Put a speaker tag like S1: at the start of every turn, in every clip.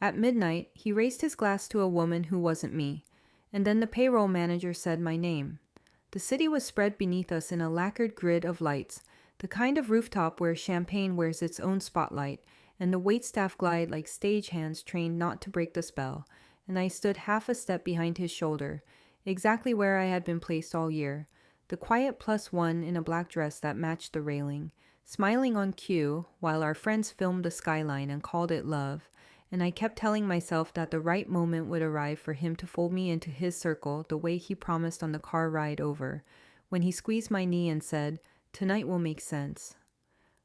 S1: At midnight, he raised his glass to a woman who wasn't me, and then the payroll manager said my name. The city was spread beneath us in a lacquered grid of lights, the kind of rooftop where champagne wears its own spotlight, and the waitstaff glide like stagehands trained not to break the spell, and I stood half a step behind his shoulder, exactly where I had been placed all year, the quiet plus one in a black dress that matched the railing, smiling on cue while our friends filmed the skyline and called it love, and I kept telling myself that the right moment would arrive for him to fold me into his circle the way he promised on the car ride over, when he squeezed my knee and said, "Tonight will make sense."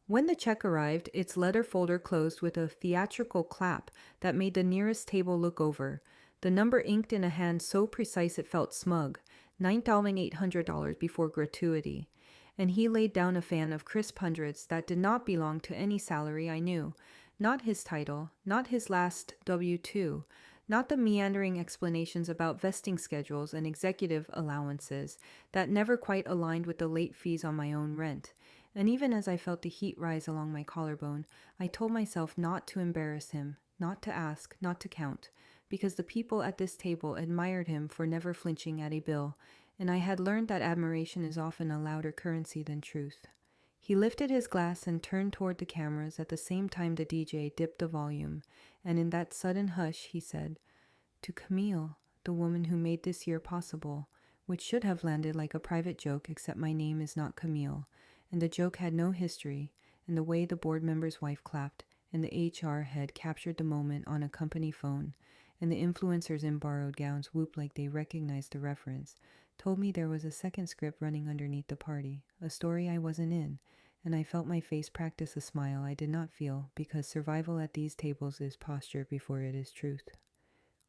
S1: When the check arrived, its letter folder closed with a theatrical clap that made the nearest table look over, the number inked in a hand so precise it felt smug, $9,800 before gratuity. And he laid down a fan of crisp hundreds that did not belong to any salary I knew, not his title, not his last W-2, not the meandering explanations about vesting schedules and executive allowances that never quite aligned with the late fees on my own rent. And even as I felt the heat rise along my collarbone, I told myself not to embarrass him, not to ask, not to count, because the people at this table admired him for never flinching at a bill, and I had learned that admiration is often a louder currency than truth. He lifted his glass and turned toward the cameras at the same time the DJ dipped the volume, and in that sudden hush he said, "To Camille, the woman who made this year possible," which should have landed like a private joke except my name is not Camille, and the joke had no history, and the way the board member's wife clapped, and the HR head captured the moment on a company phone, and the influencers in borrowed gowns whooped like they recognized the reference, told me there was a second script running underneath the party, a story I wasn't in, and I felt my face practice a smile I did not feel because survival at these tables is posture before it is truth.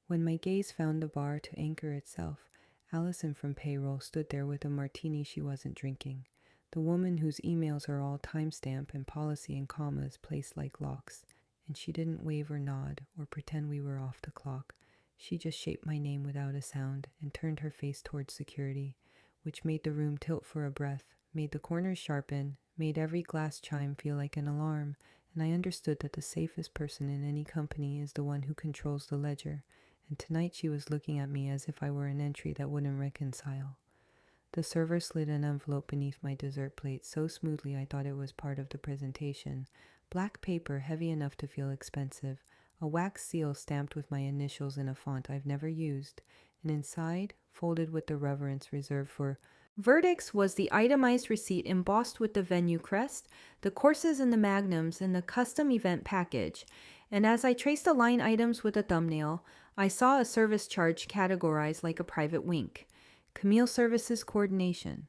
S1: When my gaze found the bar to anchor itself, Allison from Payroll stood there with a martini she wasn't drinking, the woman whose emails are all timestamp and policy and commas placed like locks, and she didn't wave or nod or pretend we were off the clock. She just shaped my name without a sound and turned her face towards security, which made the room tilt for a breath, made the corners sharpen, made every glass chime feel like an alarm, and I understood that the safest person in any company is the one who controls the ledger, and tonight she was looking at me as if I were an entry that wouldn't reconcile. The server slid an envelope beneath my dessert plate so smoothly I thought it was part of the presentation. Black paper heavy enough to feel expensive, a wax seal stamped with my initials in a font I've never used, and inside, folded with the reverence reserved for verdicts, was the itemized receipt embossed with the venue crest, the courses and the magnums, and the custom event package. And as I traced the line items with a thumbnail, I saw a service charge categorized like a private wink. Camille Services Coordination.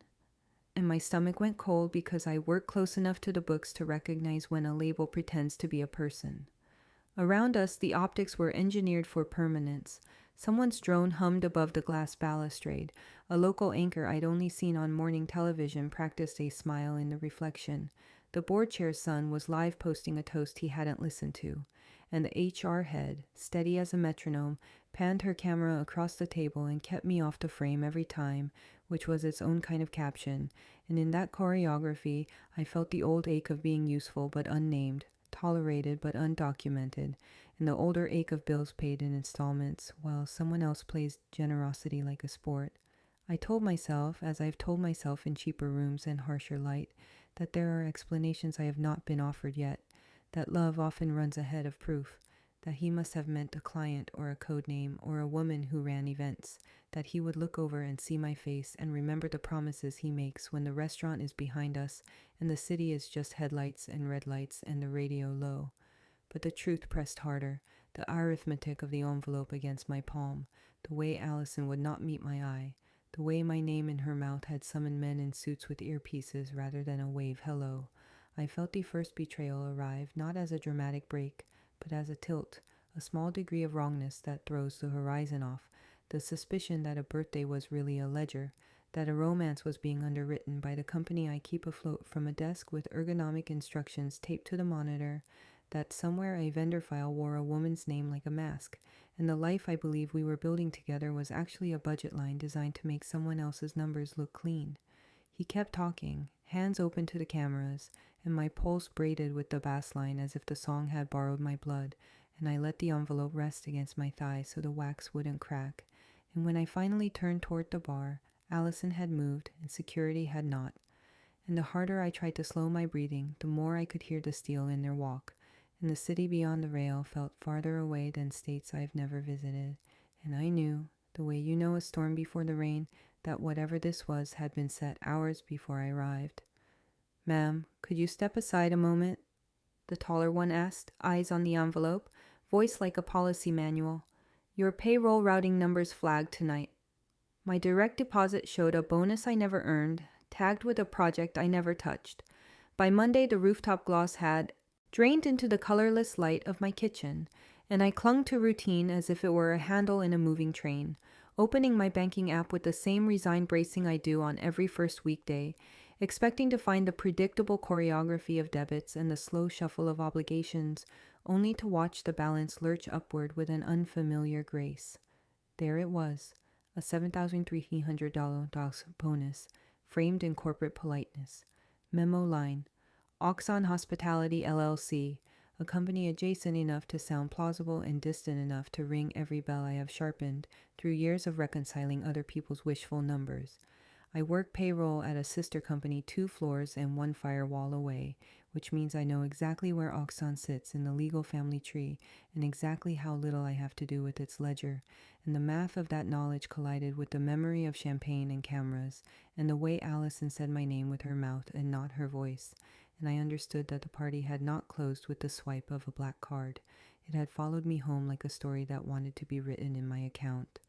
S1: And my stomach went cold because I worked close enough to the books to recognize when a label pretends to be a person. Around us, the optics were engineered for permanence. Someone's drone hummed above the glass balustrade. A local anchor I'd only seen on morning television practiced a smile in the reflection. The board chair's son was live posting a toast he hadn't listened to. And the HR head, steady as a metronome, panned her camera across the table and kept me off the frame every time, which was its own kind of caption. And in that choreography, I felt the old ache of being useful but unnamed, tolerated but undocumented, and the older ache of bills paid in installments while someone else plays generosity like a sport. I told myself, as I've told myself in cheaper rooms and harsher light, that there are explanations I have not been offered yet, that love often runs ahead of proof, that he must have meant a client or a code name or a woman who ran events, that he would look over and see my face and remember the promises he makes when the restaurant is behind us and the city is just headlights and red lights and the radio low. But the truth pressed harder, the arithmetic of the envelope against my palm, the way Allison would not meet my eye, the way my name in her mouth had summoned men in suits with earpieces rather than a wave hello. I felt the first betrayal arrive not as a dramatic break, but as a tilt, a small degree of wrongness that throws the horizon off, the suspicion that a birthday was really a ledger, that a romance was being underwritten by the company I keep afloat from a desk with ergonomic instructions taped to the monitor, that somewhere a vendor file wore a woman's name like a mask, and the life I believe we were building together was actually a budget line designed to make someone else's numbers look clean. He kept talking, hands open to the cameras, and my pulse braided with the bass line as if the song had borrowed my blood, and I let the envelope rest against my thigh so the wax wouldn't crack. And when I finally turned toward the bar, Allison had moved and security had not. And the harder I tried to slow my breathing, the more I could hear the steel in their walk. And the city beyond the rail felt farther away than states I've never visited. And I knew, the way you know a storm before the rain, that whatever this was had been set hours before I arrived. "Ma'am, could you step aside a moment?" the taller one asked, eyes on the envelope, voice like a policy manual. "Your payroll routing number's flagged tonight." My direct deposit showed a bonus I never earned, tagged with a project I never touched. By Monday, the rooftop gloss had drained into the colorless light of my kitchen, and I clung to routine as if it were a handle in a moving train, opening my banking app with the same resigned bracing I do on every first weekday, expecting to find the predictable choreography of debits and the slow shuffle of obligations, only to watch the balance lurch upward with an unfamiliar grace. There it was, a $7,300 bonus, framed in corporate politeness. Memo line: Oxon Hospitality LLC, a company adjacent enough to sound plausible and distant enough to ring every bell I have sharpened through years of reconciling other people's wishful numbers. I work payroll at a sister company 2 floors and 1 firewall away, which means I know exactly where Oxon sits in the legal family tree and exactly how little I have to do with its ledger, and the math of that knowledge collided with the memory of champagne and cameras, and the way Allison said my name with her mouth and not her voice, and I understood that the party had not closed with the swipe of a black card. It had followed me home like a story that wanted to be written in my account.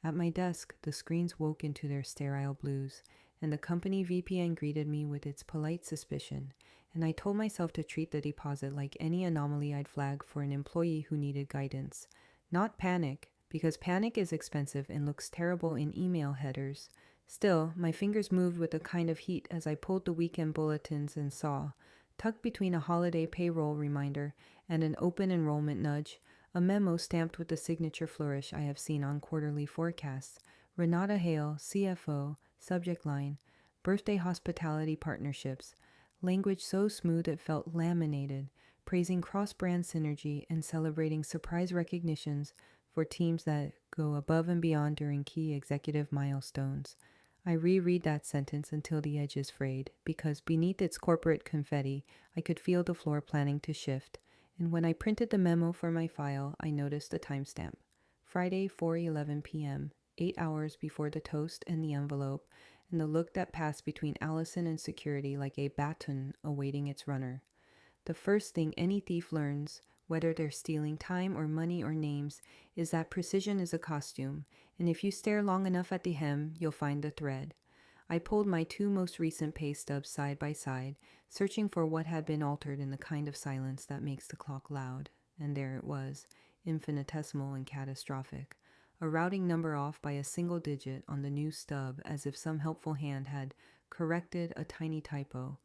S1: At my desk, the screens woke into their sterile blues, and the company VPN greeted me with its polite suspicion, and I told myself to treat the deposit like any anomaly I'd flag for an employee who needed guidance. Not panic, because panic is expensive and looks terrible in email headers. Still, my fingers moved with a kind of heat as I pulled the weekend bulletins and saw, tucked between a holiday payroll reminder and an open enrollment nudge, a memo stamped with the signature flourish I have seen on quarterly forecasts. Renata Hale, CFO, subject line: Birthday Hospitality Partnerships. Language so smooth it felt laminated, praising cross-brand synergy and celebrating surprise recognitions for teams that go above and beyond during key executive milestones. I reread that sentence until the edges frayed, because beneath its corporate confetti, I could feel the floor planning to shift. And when I printed the memo for my file, I noticed the timestamp. Friday, 4:11 p.m., 8 hours before the toast and the envelope, and the look that passed between Allison and security like a baton awaiting its runner. The first thing any thief learns, whether they're stealing time or money or names, is that precision is a costume, and if you stare long enough at the hem, you'll find the thread. I pulled my 2 most recent pay stubs side by side, searching for what had been altered in the kind of silence that makes the clock loud, and there it was, infinitesimal and catastrophic. A routing number off by a single digit on the new stub, as if some helpful hand had corrected a tiny typo.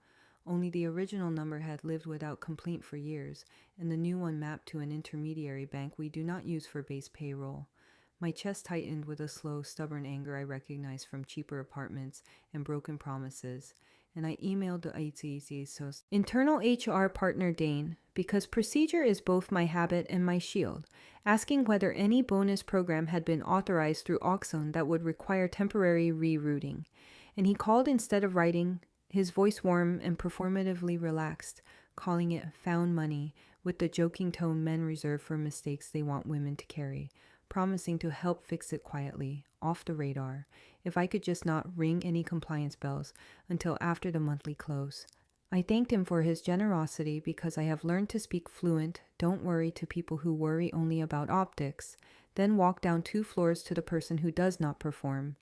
S1: Only the original number had lived without complaint for years, and the new one mapped to an intermediary bank we do not use for base payroll. My chest tightened with a slow, stubborn anger I recognized from cheaper apartments and broken promises, and I emailed the ITC's internal HR partner Dane, because procedure is both my habit and my shield, asking whether any bonus program had been authorized through Oxon that would require temporary rerouting. And he called instead of writing, his voice warm and performatively relaxed, calling it found money, with the joking tone men reserve for mistakes they want women to carry, promising to help fix it quietly, off the radar, if I could just not ring any compliance bells until after the monthly close. I thanked him for his generosity because I have learned to speak fluent, don't worry to people who worry only about optics, then walked down 2 floors to the person who does not perform.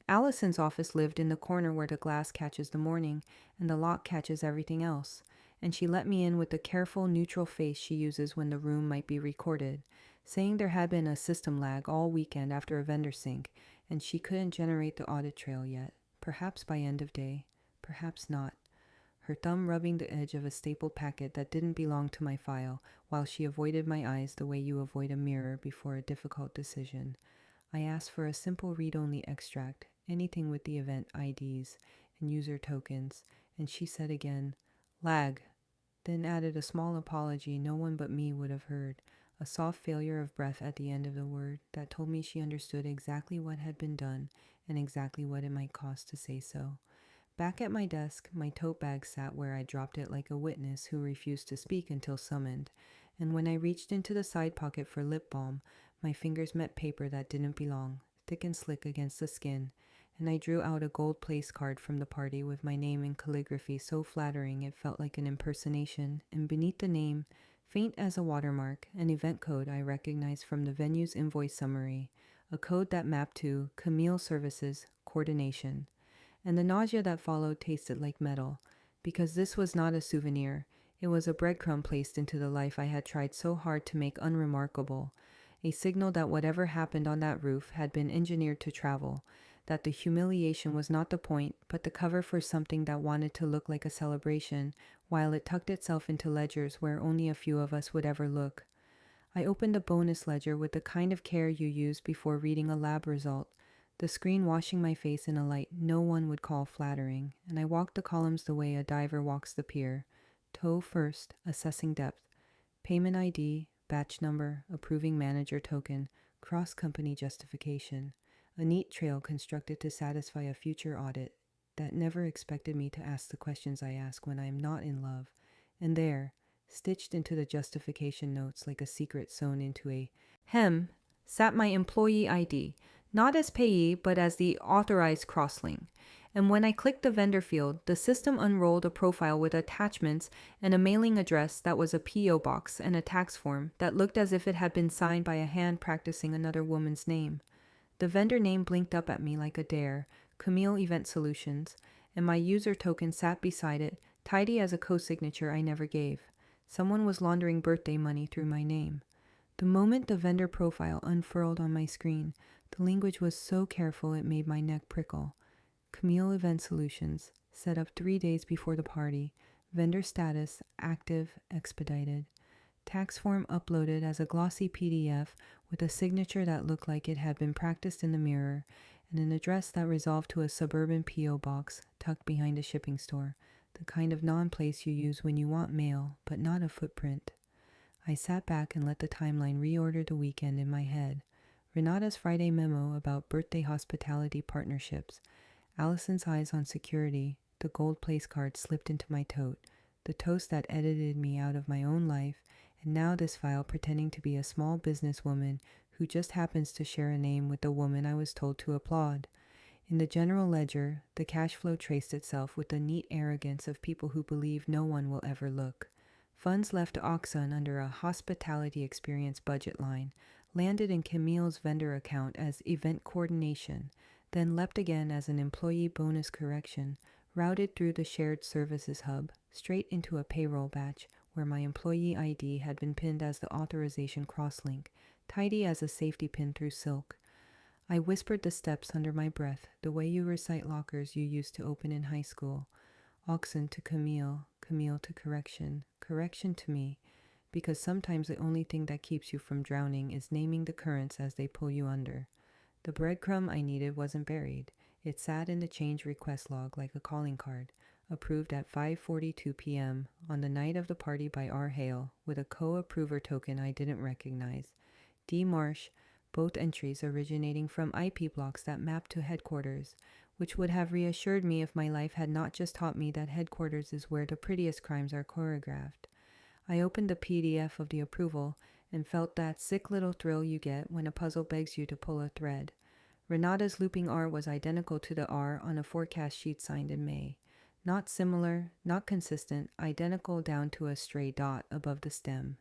S1: Allison's office lived in the corner where the glass catches the morning and the lock catches everything else, and she let me in with the careful, neutral face she uses when the room might be recorded, saying there had been a system lag all weekend after a vendor sync, and she couldn't generate the audit trail yet, perhaps by end of day, perhaps not. Her thumb rubbing the edge of a stapled packet that didn't belong to my file, while she avoided my eyes the way you avoid a mirror before a difficult decision. I asked for a simple read-only extract, anything with the event IDs and user tokens, and she said again, lag, then added a small apology no one but me would have heard, a soft failure of breath at the end of the word that told me she understood exactly what had been done and exactly what it might cost to say so. Back at my desk, my tote bag sat where I dropped it like a witness who refused to speak until summoned, and when I reached into the side pocket for lip balm, my fingers met paper that didn't belong, thick and slick against the skin, and I drew out a gold place card from the party with my name in calligraphy so flattering it felt like an impersonation, and beneath the name, faint as a watermark, an event code I recognized from the venue's invoice summary, a code that mapped to Camille Services Coordination. And the nausea that followed tasted like metal, because this was not a souvenir. It was a breadcrumb placed into the life I had tried so hard to make unremarkable, a signal that whatever happened on that roof had been engineered to travel, that the humiliation was not the point, but the cover for something that wanted to look like a celebration, while it tucked itself into ledgers where only a few of us would ever look. I opened the bonus ledger with the kind of care you use before reading a lab result, the screen washing my face in a light no one would call flattering, and I walked the columns the way a diver walks the pier. Toe first, assessing depth. Payment ID, batch number, approving manager token, cross-company justification. A neat trail constructed to satisfy a future audit that never expected me to ask the questions I ask when I am not in love. And there, stitched into the justification notes like a secret sewn into a hem, sat my employee ID, not as payee, but as the authorized crosslink. And when I clicked the vendor field, the system unrolled a profile with attachments and a mailing address that was a P.O. box and a tax form that looked as if it had been signed by a hand practicing another woman's name. The vendor name blinked up at me like a dare, Camille Event Solutions, and my user token sat beside it, tidy as a co-signature I never gave. Someone was laundering birthday money through my name. The moment the vendor profile unfurled on my screen, the language was so careful it made my neck prickle. Camille Event Solutions, set up 3 days before the party. Vendor status, active, expedited. Tax form uploaded as a glossy PDF with a signature that looked like it had been practiced in the mirror, and an address that resolved to a suburban P.O. box tucked behind a shipping store, the kind of non-place you use when you want mail, but not a footprint. I sat back and let the timeline reorder the weekend in my head. Renata's Friday memo about birthday hospitality partnerships, Allison's eyes on security, the gold place card slipped into my tote, the toast that edited me out of my own life, and now this file pretending to be a small businesswoman who just happens to share a name with the woman I was told to applaud. In the general ledger, the cash flow traced itself with the neat arrogance of people who believe no one will ever look. Funds left Oxon under a hospitality experience budget line, landed in Camille's vendor account as event coordination, then leapt again as an employee bonus correction, routed through the shared services hub, straight into a payroll batch where my employee ID had been pinned as the authorization crosslink, tidy as a safety pin through silk. I whispered the steps under my breath, the way you recite lockers you used to open in high school. Oxen to Camille, Camille to correction, correction to me, because sometimes the only thing that keeps you from drowning is naming the currents as they pull you under. The breadcrumb I needed wasn't buried. It sat in the change request log like a calling card, approved at 5:42 p.m. on the night of the party by R. Hale, with a co-approver token I didn't recognize. D. Marsh, both entries originating from IP blocks that mapped to headquarters, which would have reassured me if my life had not just taught me that headquarters is where the prettiest crimes are choreographed. I opened the PDF of the approval and felt that sick little thrill you get when a puzzle begs you to pull a thread. Renata's looping R was identical to the R on a forecast sheet signed in May. Not similar, not consistent, identical down to a stray dot above the stem.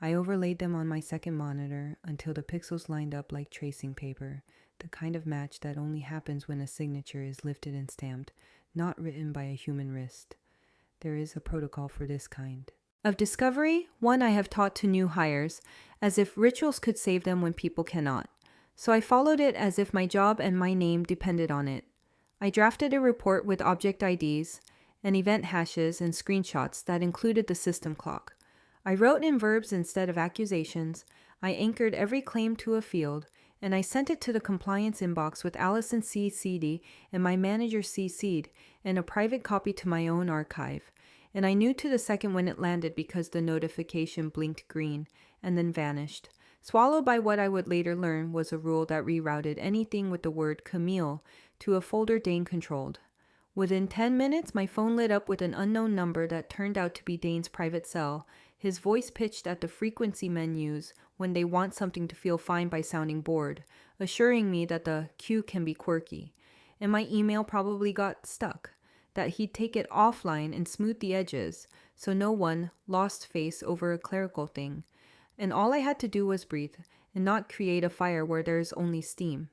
S1: I overlaid them on my second monitor until the pixels lined up like tracing paper, the kind of match that only happens when a signature is lifted and stamped, not written by a human wrist. There is a protocol for this kind. Of discovery, one I have taught to new hires, as if rituals could save them when people cannot. So I followed it as if my job and my name depended on it. I drafted a report with object IDs and event hashes and screenshots that included the system clock. I wrote in verbs instead of accusations, I anchored every claim to a field, and I sent it to the compliance inbox with Allison CC'd and my manager CC'd, and a private copy to my own archive. And I knew to the second when it landed because the notification blinked green, and then vanished, swallowed by what I would later learn was a rule that rerouted anything with the word Camille to a folder Dane controlled. Within 10 minutes, my phone lit up with an unknown number that turned out to be Dane's private cell, his voice pitched at the frequency menus when they want something to feel fine by sounding bored, assuring me that the queue can be quirky. And my email probably got stuck, that he'd take it offline and smooth the edges, so no one lost face over a clerical thing. And all I had to do was breathe, and not create a fire where there is only steam.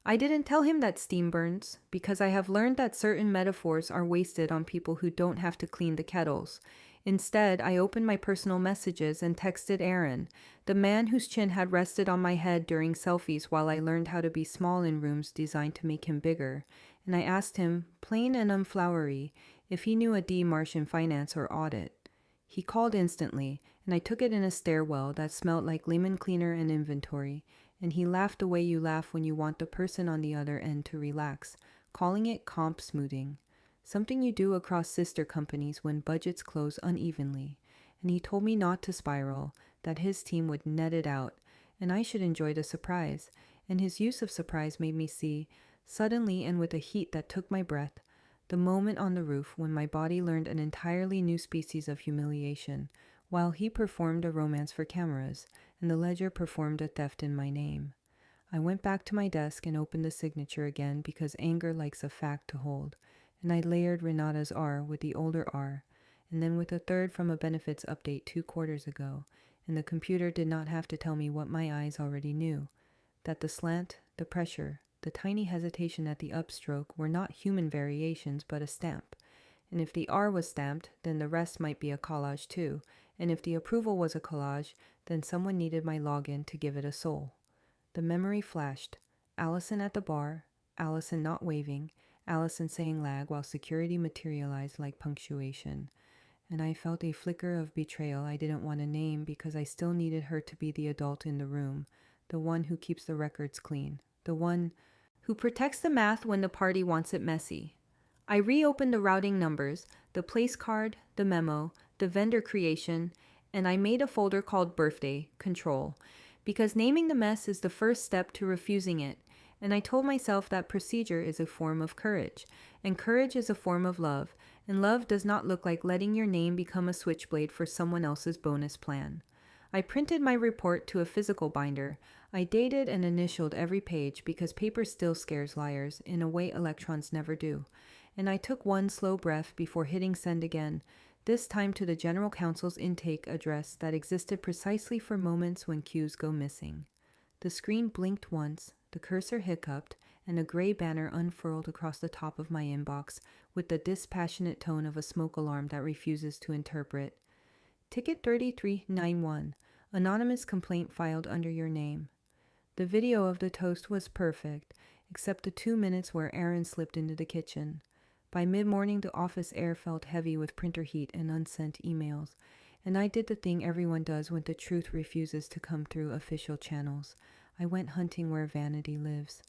S1: I didn't tell him that steam burns, because I have learned that certain metaphors are wasted on people who don't have to clean the kettles. Instead, I opened my personal messages and texted Aaron, the man whose chin had rested on my head during selfies while I learned how to be small in rooms designed to make him bigger, and I asked him, plain and unflowery, if he knew a D Martian finance or audit. He called instantly, and I took it in a stairwell that smelled like lemon cleaner and inventory, and he laughed the way you laugh when you want the person on the other end to relax, calling it comp smoothing, something you do across sister companies when budgets close unevenly. And he told me not to spiral, that his team would net it out, and I should enjoy the surprise. And his use of surprise made me see, suddenly and with a heat that took my breath, the moment on the roof when my body learned an entirely new species of humiliation, while he performed a romance for cameras, and the ledger performed a theft in my name. I went back to my desk and opened the signature again because anger likes a fact to hold, and I layered Renata's R with the older R, and then with a third from a benefits update 2 quarters ago, and the computer did not have to tell me what my eyes already knew, that the slant, the pressure, the tiny hesitation at the upstroke were not human variations but a stamp, and if the R was stamped, then the rest might be a collage too, and if the approval was a collage, then someone needed my login to give it a soul. The memory flashed. Allison at the bar, Allison not waving, Allison saying lag while security materialized like punctuation. And I felt a flicker of betrayal I didn't want to name because I still needed her to be the adult in the room, the one who keeps the records clean, the one who protects the math when the party wants it messy. I reopened the routing numbers, the place card, the memo, the vendor creation, and I made a folder called Birthday Control, because naming the mess is the first step to refusing it, and I told myself that procedure is a form of courage, and courage is a form of love, and love does not look like letting your name become a switchblade for someone else's bonus plan. I printed my report to a physical binder. I dated and initialed every page because paper still scares liars in a way electrons never do, and I took one slow breath before hitting send again, this time to the General Counsel's intake address that existed precisely for moments when cues go missing. The screen blinked once, the cursor hiccuped, and a gray banner unfurled across the top of my inbox with the dispassionate tone of a smoke alarm that refuses to interpret. Ticket 3391, anonymous complaint filed under your name. The video of the toast was perfect, except the 2 minutes where Aaron slipped into the kitchen. By mid-morning, the office air felt heavy with printer heat and unsent emails, and I did the thing everyone does when the truth refuses to come through official channels. I went hunting where vanity lives.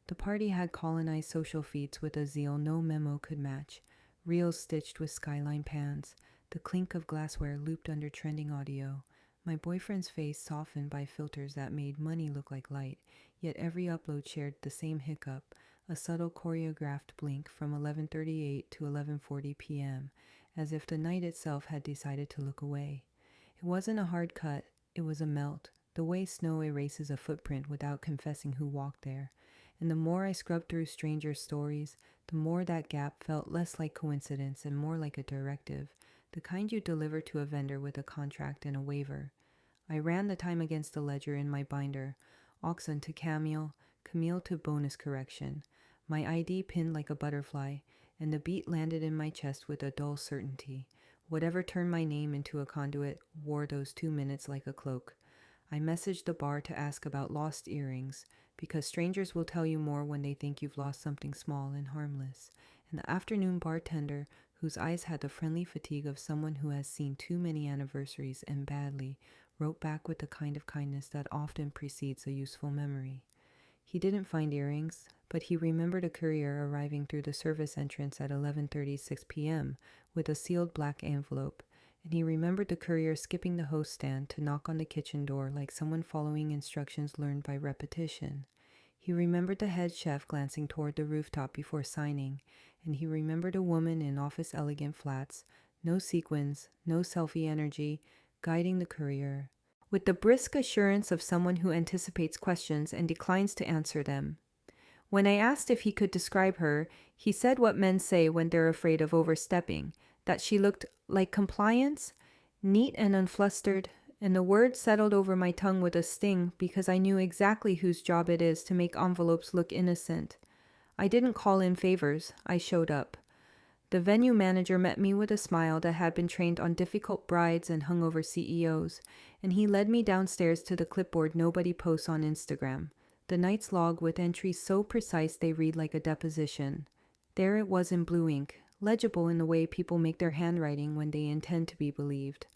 S1: The party had colonized social feeds with a zeal no memo could match, reels stitched with skyline pans, the clink of glassware looped under trending audio, my boyfriend's face softened by filters that made money look like light, yet every upload shared the same hiccup, a subtle choreographed blink from 11:38 to 11:40 p.m., as if the night itself had decided to look away. It wasn't a hard cut, it was a melt, the way snow erases a footprint without confessing who walked there. And the more I scrubbed through strangers' stories, the more that gap felt less like coincidence and more like a directive, the kind you deliver to a vendor with a contract and a waiver. I ran the time against the ledger in my binder, Oxon to Camille, Camille to bonus correction, my ID pinned like a butterfly, and the beat landed in my chest with a dull certainty. Whatever turned my name into a conduit wore those 2 minutes like a cloak. I messaged the bar to ask about lost earrings, because strangers will tell you more when they think you've lost something small and harmless. And the afternoon bartender, whose eyes had the friendly fatigue of someone who has seen too many anniversaries and badly, wrote back with the kind of kindness that often precedes a useful memory. He didn't find earrings, but he remembered a courier arriving through the service entrance at 11:36 p.m. with a sealed black envelope, and he remembered the courier skipping the host stand to knock on the kitchen door like someone following instructions learned by repetition. He remembered the head chef glancing toward the rooftop before signing, and he remembered a woman in office elegant flats, no sequins, no selfie energy, guiding the courier, with the brisk assurance of someone who anticipates questions and declines to answer them. When I asked if he could describe her, he said what men say when they're afraid of overstepping, that she looked like compliance, neat and unflustered, and the word settled over my tongue with a sting because I knew exactly whose job it is to make envelopes look innocent. I didn't call in favors, I showed up. The venue manager met me with a smile that had been trained on difficult brides and hungover CEOs, and he led me downstairs to the clipboard nobody posts on Instagram, the night's log with entries so precise they read like a deposition. There it was in blue ink, legible in the way people make their handwriting when they intend to be believed.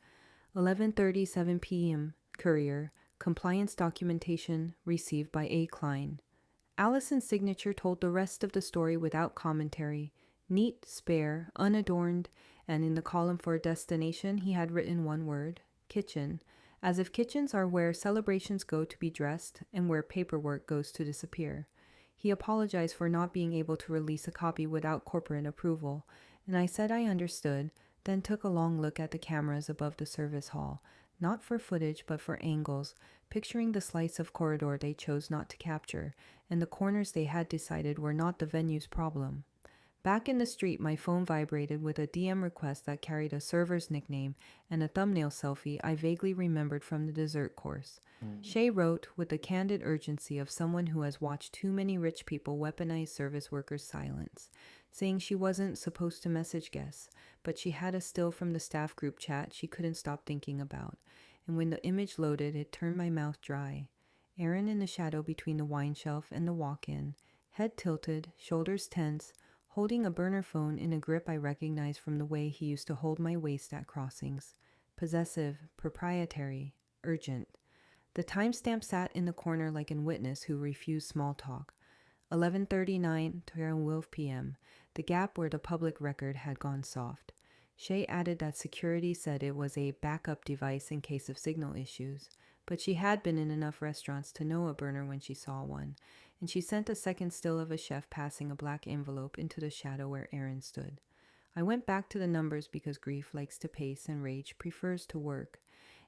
S1: 11:37 p.m. Courier. Compliance documentation received by A. Klein. Allison's signature told the rest of the story without commentary. Neat, spare, unadorned, and in the column for destination he had written one word, kitchen, as if kitchens are where celebrations go to be dressed and where paperwork goes to disappear. He apologized for not being able to release a copy without corporate approval, and I said I understood, then took a long look at the cameras above the service hall, not for footage but for angles, picturing the slice of corridor they chose not to capture, and the corners they had decided were not the venue's problem. Back in the street, my phone vibrated with a DM request that carried a server's nickname and a thumbnail selfie I vaguely remembered from the dessert course. Shay wrote with the candid urgency of someone who has watched too many rich people weaponize service workers' silence, saying she wasn't supposed to message guests, but she had a still from the staff group chat she couldn't stop thinking about, and when the image loaded, it turned my mouth dry. Aaron in the shadow between the wine shelf and the walk-in, head tilted, shoulders tense, holding a burner phone in a grip I recognized from the way he used to hold my waist at crossings. Possessive, proprietary, urgent. The timestamp sat in the corner like an witness who refused small talk. 11:39 to 12 p.m., the gap where the public record had gone soft. Shay added that security said it was a backup device in case of signal issues, but she had been in enough restaurants to know a burner when she saw one, and she sent a second still of a chef passing a black envelope into the shadow where Aaron stood. I went back to the numbers because grief likes to pace and rage prefers to work,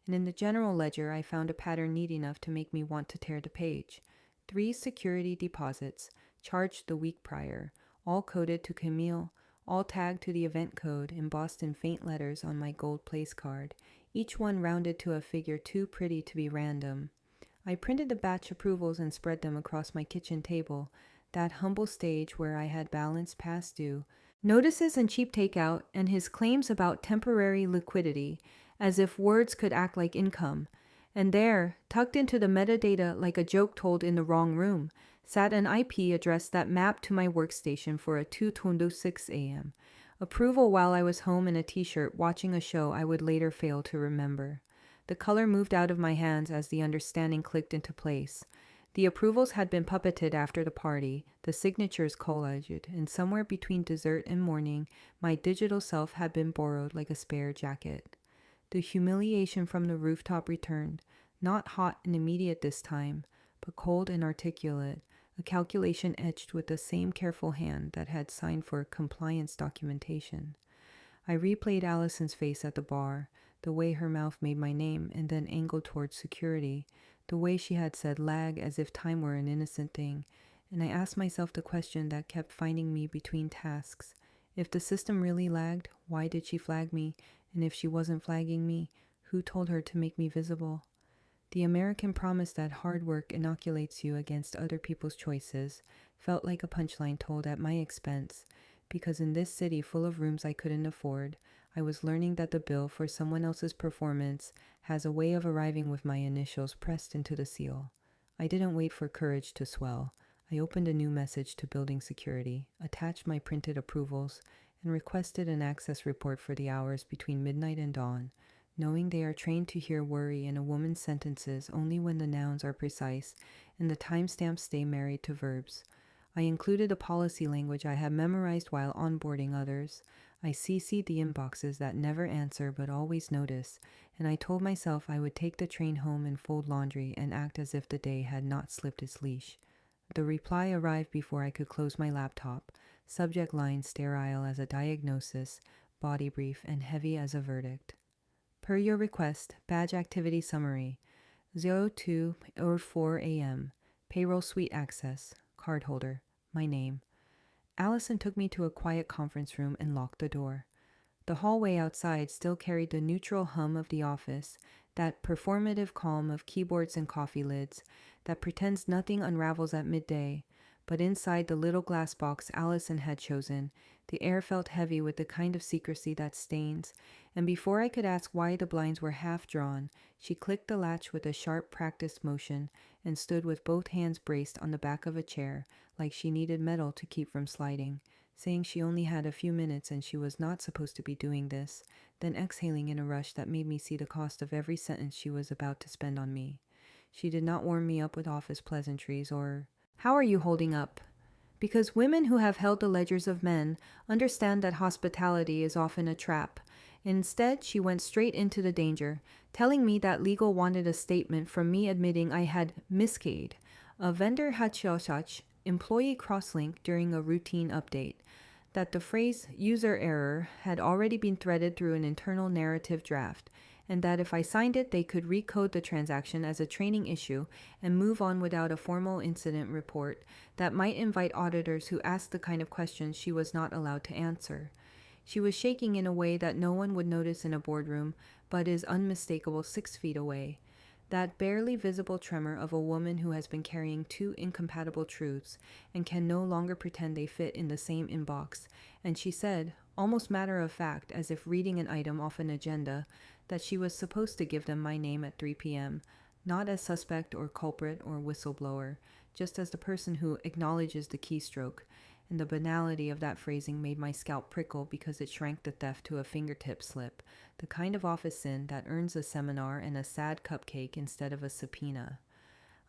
S1: and in the general ledger I found a pattern neat enough to make me want to tear the page. 3 security deposits, charged the week prior, all coded to Camille, all tagged to the event code embossed in faint letters on my gold place card, each one rounded to a figure too pretty to be random. I printed the batch approvals and spread them across my kitchen table, that humble stage where I had balanced past due, notices and cheap takeout, and his claims about temporary liquidity, as if words could act like income. And there, tucked into the metadata like a joke told in the wrong room, sat an IP address that mapped to my workstation for a 2:26 a.m. Approval while I was home in a t-shirt watching a show I would later fail to remember. The color moved out of my hands as the understanding clicked into place. The approvals had been puppeted after the party, the signatures collaged, and somewhere between dessert and morning, my digital self had been borrowed like a spare jacket. The humiliation from the rooftop returned, not hot and immediate this time, but cold and articulate, a calculation etched with the same careful hand that had signed for compliance documentation. I replayed Allison's face at the bar, the way her mouth made my name and then angled towards security, the way she had said lag as if time were an innocent thing, and I asked myself the question that kept finding me between tasks. If the system really lagged, why did she flag me? And if she wasn't flagging me, who told her to make me visible? The American promise that hard work inoculates you against other people's choices felt like a punchline told at my expense, because in this city full of rooms I couldn't afford, I was learning that the bill for someone else's performance has a way of arriving with my initials pressed into the seal. I didn't wait for courage to swell. I opened a new message to building security, attached my printed approvals, and requested an access report for the hours between midnight and dawn, knowing they are trained to hear worry in a woman's sentences only when the nouns are precise and the timestamps stay married to verbs. I included a policy language I had memorized while onboarding others, I CC'd the inboxes that never answer but always notice, and I told myself I would take the train home and fold laundry and act as if the day had not slipped its leash. The reply arrived before I could close my laptop. Subject line sterile as a diagnosis, body brief, and heavy as a verdict. Per your request, badge activity summary. 02:04 a.m. Payroll suite access. Cardholder. My name. Allison took me to a quiet conference room and locked the door. The hallway outside still carried the neutral hum of the office, that performative calm of keyboards and coffee lids, that pretends nothing unravels at midday. But inside the little glass box Allison had chosen, the air felt heavy with the kind of secrecy that stains, and before I could ask why the blinds were half drawn, she clicked the latch with a sharp practiced motion and stood with both hands braced on the back of a chair, like she needed metal to keep from sliding, saying she only had a few minutes and she was not supposed to be doing this, then exhaling in a rush that made me see the cost of every sentence she was about to spend on me. She did not warm me up with office pleasantries or, "How are you holding up?" Because women who have held the ledgers of men understand that hospitality is often a trap. Instead, she went straight into the danger, telling me that legal wanted a statement from me admitting I had miskeyed a vendor hachioshach employee crosslink during a routine update, that the phrase user error had already been threaded through an internal narrative draft, and that if I signed it, they could recode the transaction as a training issue and move on without a formal incident report that might invite auditors who asked the kind of questions she was not allowed to answer. She was shaking in a way that no one would notice in a boardroom, but is unmistakable 6 feet away. That barely visible tremor of a woman who has been carrying two incompatible truths and can no longer pretend they fit in the same inbox. And she said, almost matter of fact, as if reading an item off an agenda, that she was supposed to give them my name at 3 p.m., not as suspect or culprit or whistleblower, just as the person who acknowledges the keystroke. And the banality of that phrasing made my scalp prickle because it shrank the theft to a fingertip slip, the kind of office sin that earns a seminar and a sad cupcake instead of a subpoena.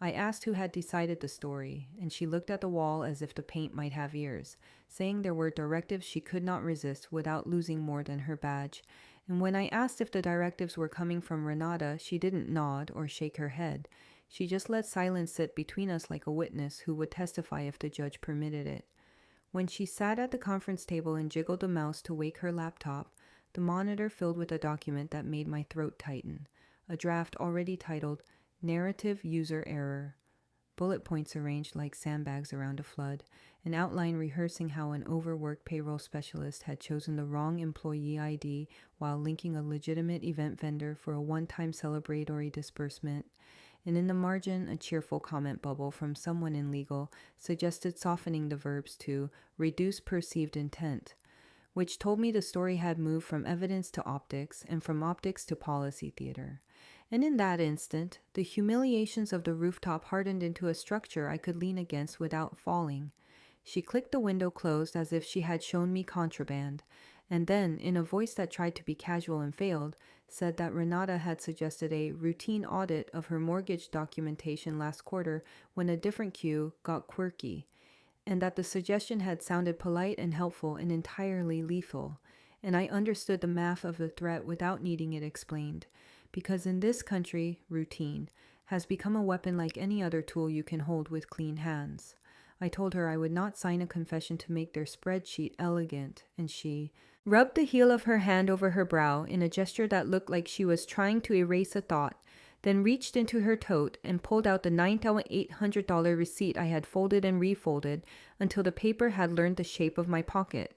S1: I asked who had decided the story, and she looked at the wall as if the paint might have ears, saying there were directives she could not resist without losing more than her badge. And when I asked if the directives were coming from Renata, she didn't nod or shake her head. She just let silence sit between us like a witness who would testify if the judge permitted it. When she sat at the conference table and jiggled the mouse to wake her laptop, the monitor filled with a document that made my throat tighten, a draft already titled Narrative User Error, bullet points arranged like sandbags around a flood, an outline rehearsing how an overworked payroll specialist had chosen the wrong employee ID while linking a legitimate event vendor for a one-time celebratory disbursement, and in the margin, a cheerful comment bubble from someone in legal suggested softening the verbs to reduce perceived intent, which told me the story had moved from evidence to optics and from optics to policy theater. And in that instant, the humiliations of the rooftop hardened into a structure I could lean against without falling. She clicked the window closed as if she had shown me contraband, and then, in a voice that tried to be casual and failed, said that Renata had suggested a routine audit of her mortgage documentation last quarter when a different queue got quirky, and that the suggestion had sounded polite and helpful and entirely lethal. And I understood the math of the threat without needing it explained, because in this country, routine has become a weapon like any other tool you can hold with clean hands. I told her I would not sign a confession to make their spreadsheet elegant, and she rubbed the heel of her hand over her brow in a gesture that looked like she was trying to erase a thought, then reached into her tote and pulled out the $9,800 receipt I had folded and refolded until the paper had learned the shape of my pocket.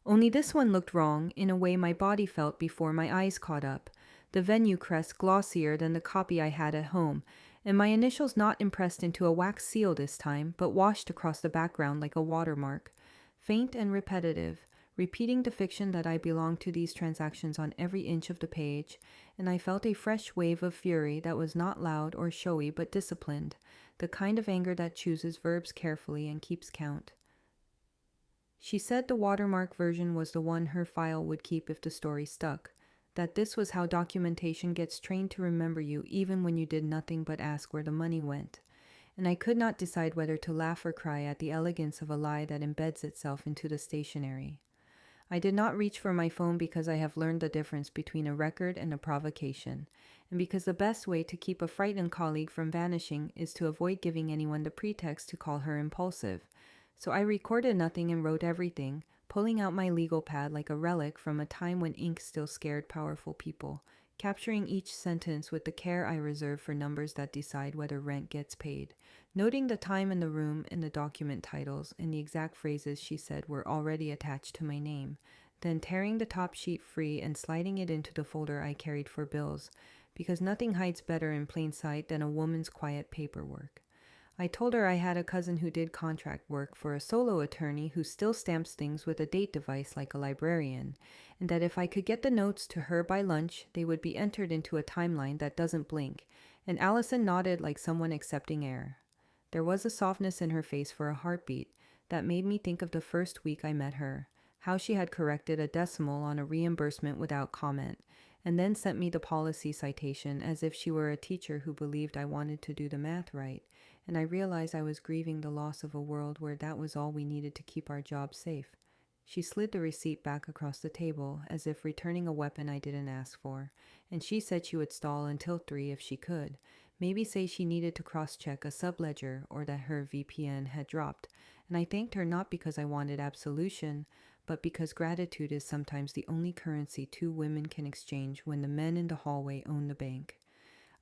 S1: Only this one looked wrong in a way my body felt before my eyes caught up, the venue crest glossier than the copy I had at home, and my initials not impressed into a wax seal this time, but washed across the background like a watermark, faint and repetitive, repeating the fiction that I belonged to these transactions on every inch of the page, and I felt a fresh wave of fury that was not loud or showy but disciplined, the kind of anger that chooses verbs carefully and keeps count. She said the watermark version was the one her file would keep if the story stuck, that this was how documentation gets trained to remember you even when you did nothing but ask where the money went. And I could not decide whether to laugh or cry at the elegance of a lie that embeds itself into the stationery. I did not reach for my phone because I have learned the difference between a record and a provocation, and because the best way to keep a frightened colleague from vanishing is to avoid giving anyone the pretext to call her impulsive. So I recorded nothing and wrote everything, pulling out my legal pad like a relic from a time when ink still scared powerful people, capturing each sentence with the care I reserve for numbers that decide whether rent gets paid, noting the time in the room and the document titles and the exact phrases she said were already attached to my name, then tearing the top sheet free and sliding it into the folder I carried for bills, because nothing hides better in plain sight than a woman's quiet paperwork. I told her I had a cousin who did contract work for a solo attorney who still stamps things with a date device like a librarian, and that if I could get the notes to her by lunch, they would be entered into a timeline that doesn't blink, and Allison nodded like someone accepting air. There was a softness in her face for a heartbeat that made me think of the first week I met her, how she had corrected a decimal on a reimbursement without comment, and then sent me the policy citation as if she were a teacher who believed I wanted to do the math right, and I realized I was grieving the loss of a world where that was all we needed to keep our jobs safe. She slid the receipt back across the table, as if returning a weapon I didn't ask for, and she said she would stall until 3 if she could, maybe say she needed to cross-check a subledger or that her VPN had dropped, and I thanked her not because I wanted absolution, but because gratitude is sometimes the only currency two women can exchange when the men in the hallway own the bank.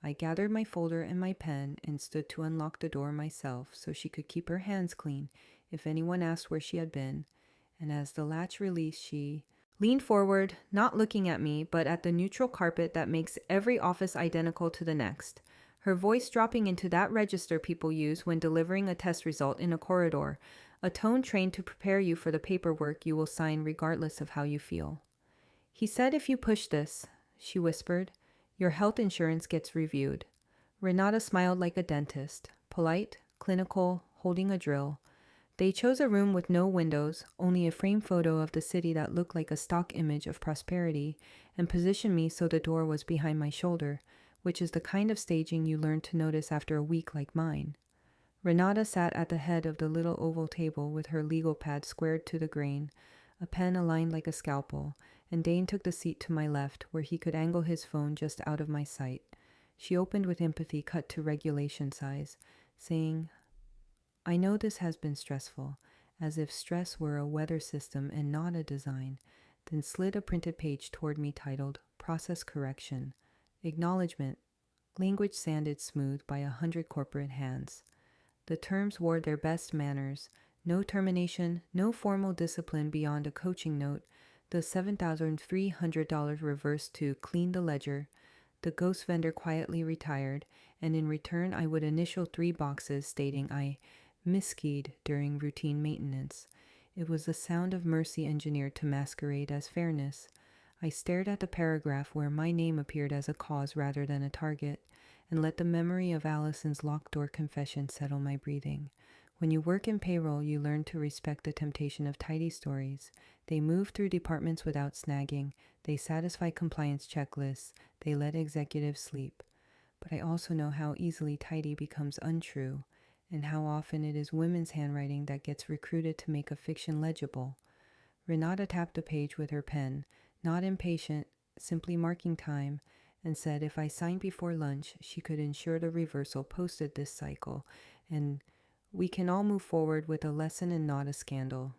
S1: I gathered my folder and my pen and stood to unlock the door myself so she could keep her hands clean if anyone asked where she had been, and as the latch released, she leaned forward, not looking at me, but at the neutral carpet that makes every office identical to the next, her voice dropping into that register people use when delivering a test result in a corridor, a tone trained to prepare you for the paperwork you will sign regardless of how you feel. He said if you push this, she whispered, your health insurance gets reviewed. Renata smiled like a dentist, polite, clinical, holding a drill. They chose a room with no windows, only a framed photo of the city that looked like a stock image of prosperity, and positioned me so the door was behind my shoulder, which is the kind of staging you learn to notice after a week like mine. Renata sat at the head of the little oval table with her legal pad squared to the grain, a pen aligned like a scalpel, and Dane took the seat to my left, where he could angle his phone just out of my sight. She opened with empathy cut to regulation size, saying, I know this has been stressful, as if stress were a weather system and not a design, then slid a printed page toward me titled Process Correction. Acknowledgement. Language sanded smooth by 100 corporate hands. The terms wore their best manners. No termination, no formal discipline beyond a coaching note, the $7,300 reversed to clean the ledger. The ghost vendor quietly retired, and in return I would initial 3 boxes stating I miskeyed during routine maintenance. It was the sound of mercy engineered to masquerade as fairness. I stared at the paragraph where my name appeared as a cause rather than a target, and let the memory of Allison's locked door confession settle my breathing. When you work in payroll, you learn to respect the temptation of tidy stories. They move through departments without snagging. They satisfy compliance checklists. They let executives sleep. But I also know how easily tidy becomes untrue, and how often it is women's handwriting that gets recruited to make a fiction legible. Renata tapped the page with her pen, not impatient, simply marking time, and said if I signed before lunch, she could ensure the reversal posted this cycle, and we can all move forward with a lesson and not a scandal.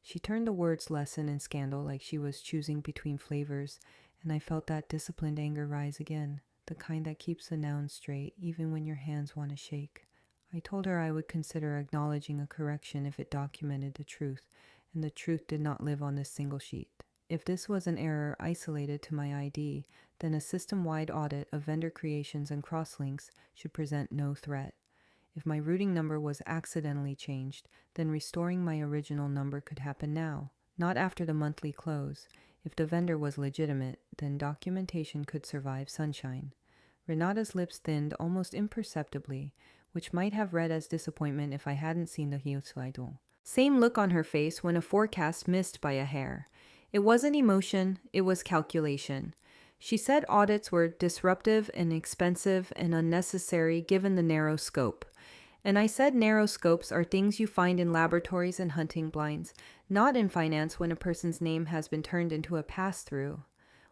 S1: She turned the words lesson and scandal like she was choosing between flavors, and I felt that disciplined anger rise again, the kind that keeps the nouns straight even when your hands want to shake. I told her I would consider acknowledging a correction if it documented the truth, and the truth did not live on this single sheet. If this was an error isolated to my ID, then a system-wide audit of vendor creations and crosslinks should present no threat. If my routing number was accidentally changed, then restoring my original number could happen now, not after the monthly close. If the vendor was legitimate, then documentation could survive sunshine. Renata's lips thinned almost imperceptibly, which might have read as disappointment if I hadn't seen the Hilsleidung. Same look on her face when a forecast missed by a hair. It wasn't emotion, it was calculation. She said audits were disruptive and expensive and unnecessary given the narrow scope. And I said narrow scopes are things you find in laboratories and hunting blinds, not in finance when a person's name has been turned into a pass-through.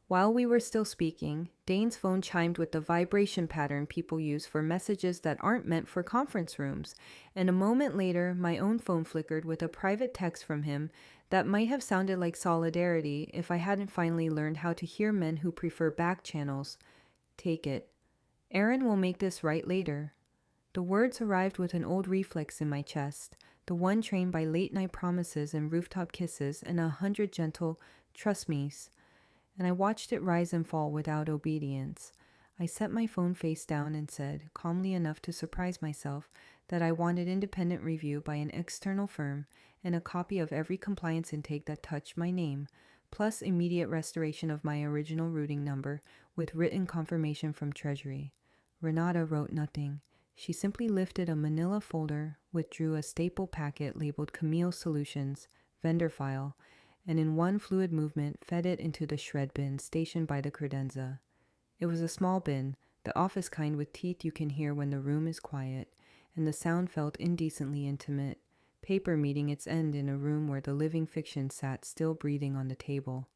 S1: While we were still speaking, Dane's phone chimed with the vibration pattern people use for messages that aren't meant for conference rooms, and a moment later, my own phone flickered with a private text from him that might have sounded like solidarity if I hadn't finally learned how to hear men who prefer back channels. Take it. Aaron will make this right later. The words arrived with an old reflex in my chest, the one trained by late-night promises and rooftop kisses and 100 gentle trust me's, and I watched it rise and fall without obedience. I set my phone face down and said, calmly enough to surprise myself, that I wanted independent review by an external firm and a copy of every compliance intake that touched my name, plus immediate restoration of my original routing number with written confirmation from Treasury. Renata wrote nothing. She simply lifted a manila folder, withdrew a staple packet labeled Camille Solutions, vendor file, and in one fluid movement fed it into the shred bin stationed by the credenza. It was a small bin, the office kind with teeth you can hear when the room is quiet, and the sound felt indecently intimate, paper meeting its end in a room where the living fiction sat still breathing on the table.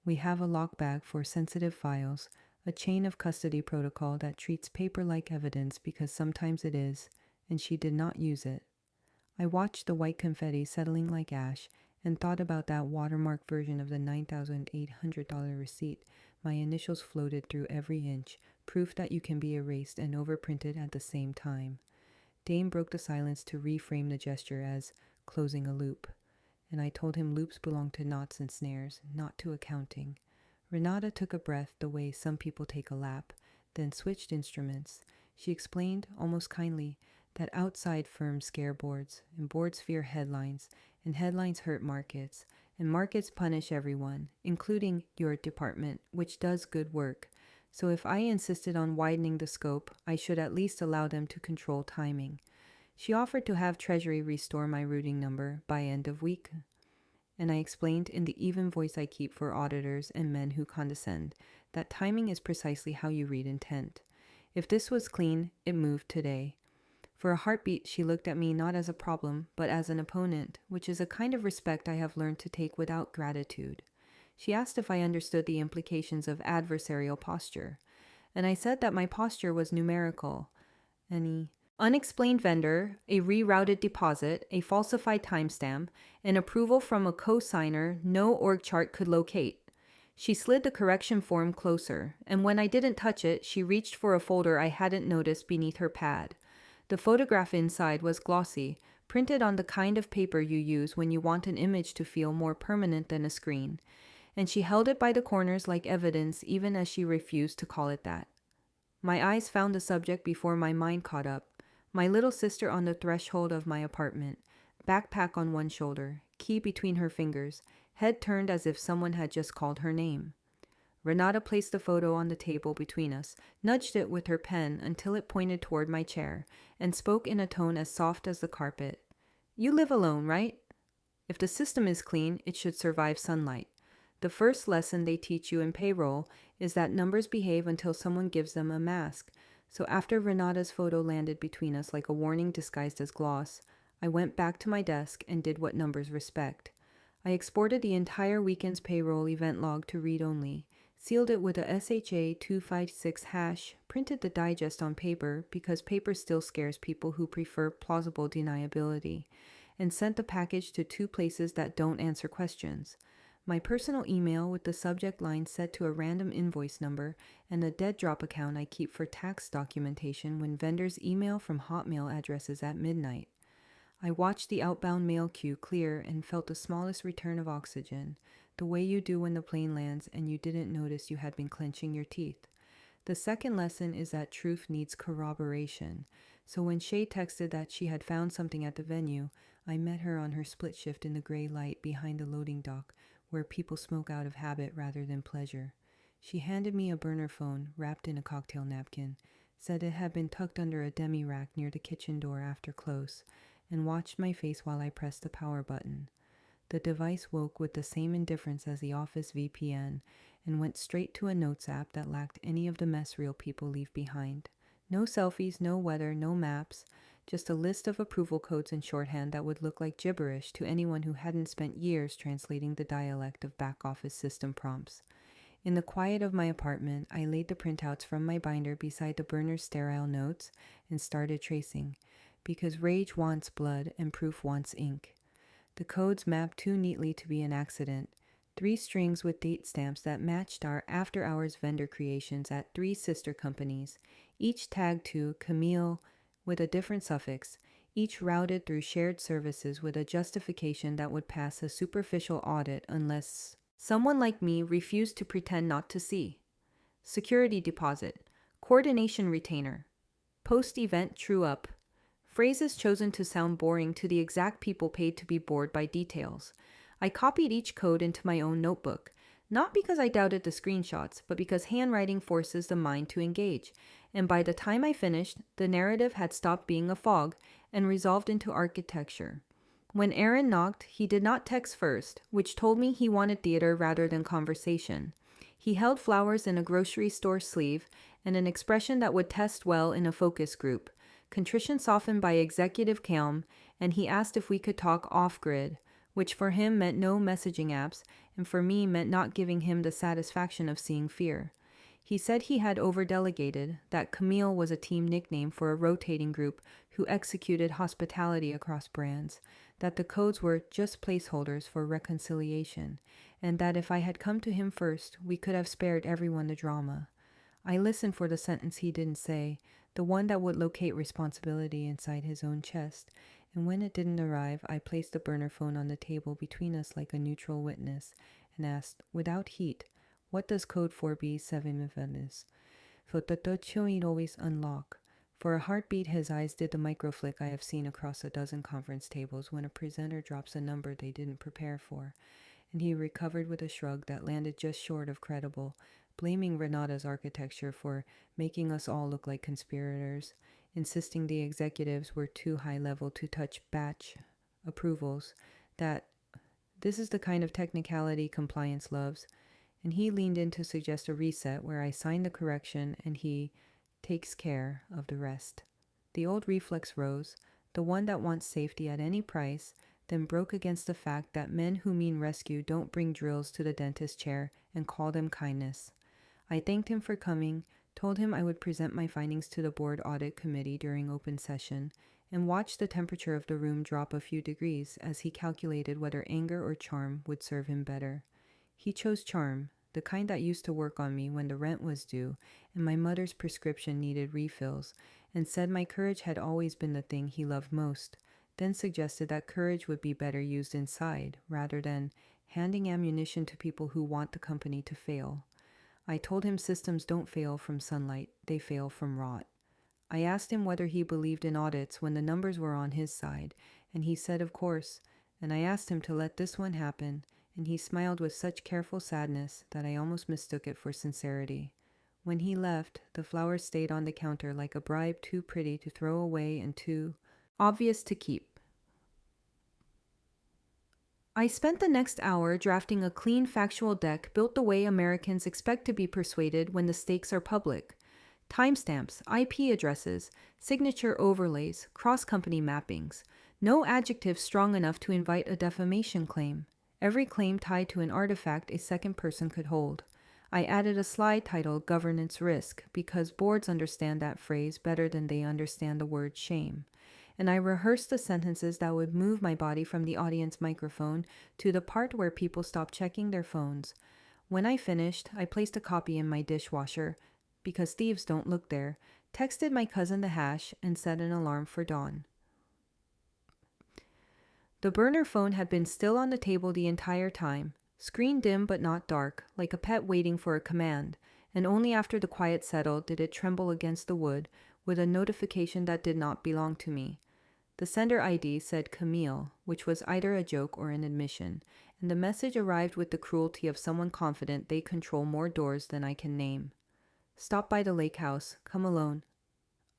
S1: We have a lock bag for sensitive files, a chain of custody protocol that treats paper like evidence because sometimes it is, and she did not use it. I watched the white confetti settling like ash and thought about that watermarked version of the $9,800 receipt. My initials floated through every inch, proof that you can be erased and overprinted at the same time. Dane broke the silence to reframe the gesture as closing a loop, and I told him loops belong to knots and snares, not to accounting. Renata took a breath the way some people take a lap, then switched instruments. She explained, almost kindly, that outside firms scare boards, and boards fear headlines, and headlines hurt markets, and markets punish everyone, including your department, which does good work. So if I insisted on widening the scope, I should at least allow them to control timing. She offered to have Treasury restore my routing number by end of week, and I explained in the even voice I keep for auditors and men who condescend that timing is precisely how you read intent. If this was clean, it moved today. For a heartbeat, she looked at me not as a problem, but as an opponent, which is a kind of respect I have learned to take without gratitude. She asked if I understood the implications of adversarial posture, and I said that my posture was numerical. Any unexplained vendor, a rerouted deposit, a falsified timestamp, an approval from a co-signer no org chart could locate. She slid the correction form closer, and when I didn't touch it, she reached for a folder I hadn't noticed beneath her pad. The photograph inside was glossy, printed on the kind of paper you use when you want an image to feel more permanent than a screen, and she held it by the corners like evidence even as she refused to call it that. My eyes found the subject before my mind caught up. My little sister on the threshold of my apartment, backpack on one shoulder, key between her fingers, head turned as if someone had just called her name. Renata placed the photo on the table between us, nudged it with her pen until it pointed toward my chair, and spoke in a tone as soft as the carpet. You live alone, right? If the system is clean, it should survive sunlight. The first lesson they teach you in payroll is that numbers behave until someone gives them a mask. So after Renata's photo landed between us like a warning disguised as gloss, I went back to my desk and did what numbers respect. I exported the entire weekend's payroll event log to read-only, sealed it with a SHA-256 hash, printed the digest on paper because paper still scares people who prefer plausible deniability, and sent the package to 2 places that don't answer questions. My personal email with the subject line set to a random invoice number, and a dead drop account I keep for tax documentation when vendors email from Hotmail addresses at midnight. I watched the outbound mail queue clear and felt the smallest return of oxygen, the way you do when the plane lands and you didn't notice you had been clenching your teeth. The second lesson is that truth needs corroboration. So when Shay texted that she had found something at the venue, I met her on her split shift in the gray light behind the loading dock, where people smoke out of habit rather than pleasure. She handed me a burner phone wrapped in a cocktail napkin, said it had been tucked under a demi-rack near the kitchen door after close, and watched my face while I pressed the power button. The device woke with the same indifference as the office VPN and went straight to a notes app that lacked any of the mess real people leave behind. No selfies, no weather, no maps, just a list of approval codes in shorthand that would look like gibberish to anyone who hadn't spent years translating the dialect of back office system prompts. In the quiet of my apartment, I laid the printouts from my binder beside the burner's sterile notes and started tracing, because rage wants blood and proof wants ink. The codes mapped too neatly to be an accident. 3 strings with date stamps that matched our after-hours vendor creations at 3 sister companies, each tagged to Camille with a different suffix, each routed through shared services with a justification that would pass a superficial audit unless someone like me refused to pretend not to see. Security deposit, coordination retainer, post-event true-up, phrases chosen to sound boring to the exact people paid to be bored by details. I copied each code into my own notebook, not because I doubted the screenshots, but because handwriting forces the mind to engage, and by the time I finished, the narrative had stopped being a fog and resolved into architecture. When Aaron knocked, he did not text first, which told me he wanted theater rather than conversation. He held flowers in a grocery store sleeve and an expression that would test well in a focus group. Contrition softened by executive calm, and he asked if we could talk off-grid, which for him meant no messaging apps, and for me meant not giving him the satisfaction of seeing fear. He said he had over-delegated, that Camille was a team nickname for a rotating group who executed hospitality across brands, that the codes were just placeholders for reconciliation, and that if I had come to him first, we could have spared everyone the drama. I listened for the sentence he didn't say, the one that would locate responsibility inside his own chest, and when it didn't arrive, I placed the burner phone on the table between us like a neutral witness and asked, without heat, what does code 4B7 is? Fototocho always unlock. For a heartbeat, his eyes did the microflick I have seen across a dozen conference tables when a presenter drops a number they didn't prepare for, and he recovered with a shrug that landed just short of credible, blaming Renata's architecture for making us all look like conspirators, insisting the executives were too high level to touch batch approvals, that this is the kind of technicality compliance loves, and he leaned in to suggest a reset where I signed the correction and he takes care of the rest. The old reflex rose, the one that wants safety at any price, then broke against the fact that men who mean rescue don't bring drills to the dentist chair and call them kindness. I thanked him for coming, told him I would present my findings to the board audit committee during open session, and watched the temperature of the room drop a few degrees as he calculated whether anger or charm would serve him better. He chose charm, the kind that used to work on me when the rent was due and my mother's prescription needed refills, and said my courage had always been the thing he loved most, then suggested that courage would be better used inside rather than handing ammunition to people who want the company to fail. I told him systems don't fail from sunlight, they fail from rot. I asked him whether he believed in audits when the numbers were on his side, and he said of course, and I asked him to let this one happen, and he smiled with such careful sadness that I almost mistook it for sincerity. When he left, the flowers stayed on the counter like a bribe too pretty to throw away and too obvious to keep. I spent the next hour drafting a clean factual deck built the way Americans expect to be persuaded when the stakes are public. Timestamps, IP addresses, signature overlays, cross-company mappings. No adjective strong enough to invite a defamation claim. Every claim tied to an artifact a second person could hold. I added a slide titled Governance Risk because boards understand that phrase better than they understand the word shame. And I rehearsed the sentences that would move my body from the audience microphone to the part where people stopped checking their phones. When I finished, I placed a copy in my dishwasher, because thieves don't look there, texted my cousin the hash, and set an alarm for dawn. The burner phone had been still on the table the entire time, screen dim but not dark, like a pet waiting for a command, and only after the quiet settled did it tremble against the wood with a notification that did not belong to me. The sender ID said Camille, which was either a joke or an admission, and the message arrived with the cruelty of someone confident they control more doors than I can name. Stop by the lakehouse, come alone.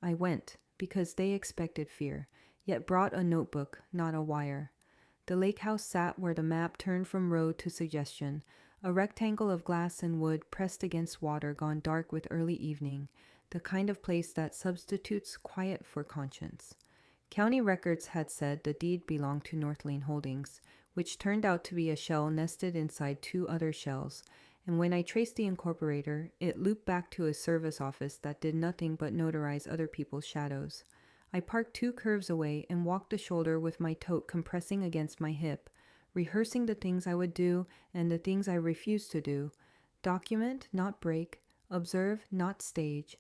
S1: I went, because they expected fear, yet brought a notebook, not a wire. The lakehouse sat where the map turned from road to suggestion, a rectangle of glass and wood pressed against water gone dark with early evening, the kind of place that substitutes quiet for conscience. County records had said the deed belonged to North Lane Holdings, which turned out to be a shell nested inside two other shells, and when I traced the incorporator, it looped back to a service office that did nothing but notarize other people's shadows. I parked 2 curves away and walked the shoulder with my tote compressing against my hip, rehearsing the things I would do and the things I refused to do. Document, not break. Observe, not stage.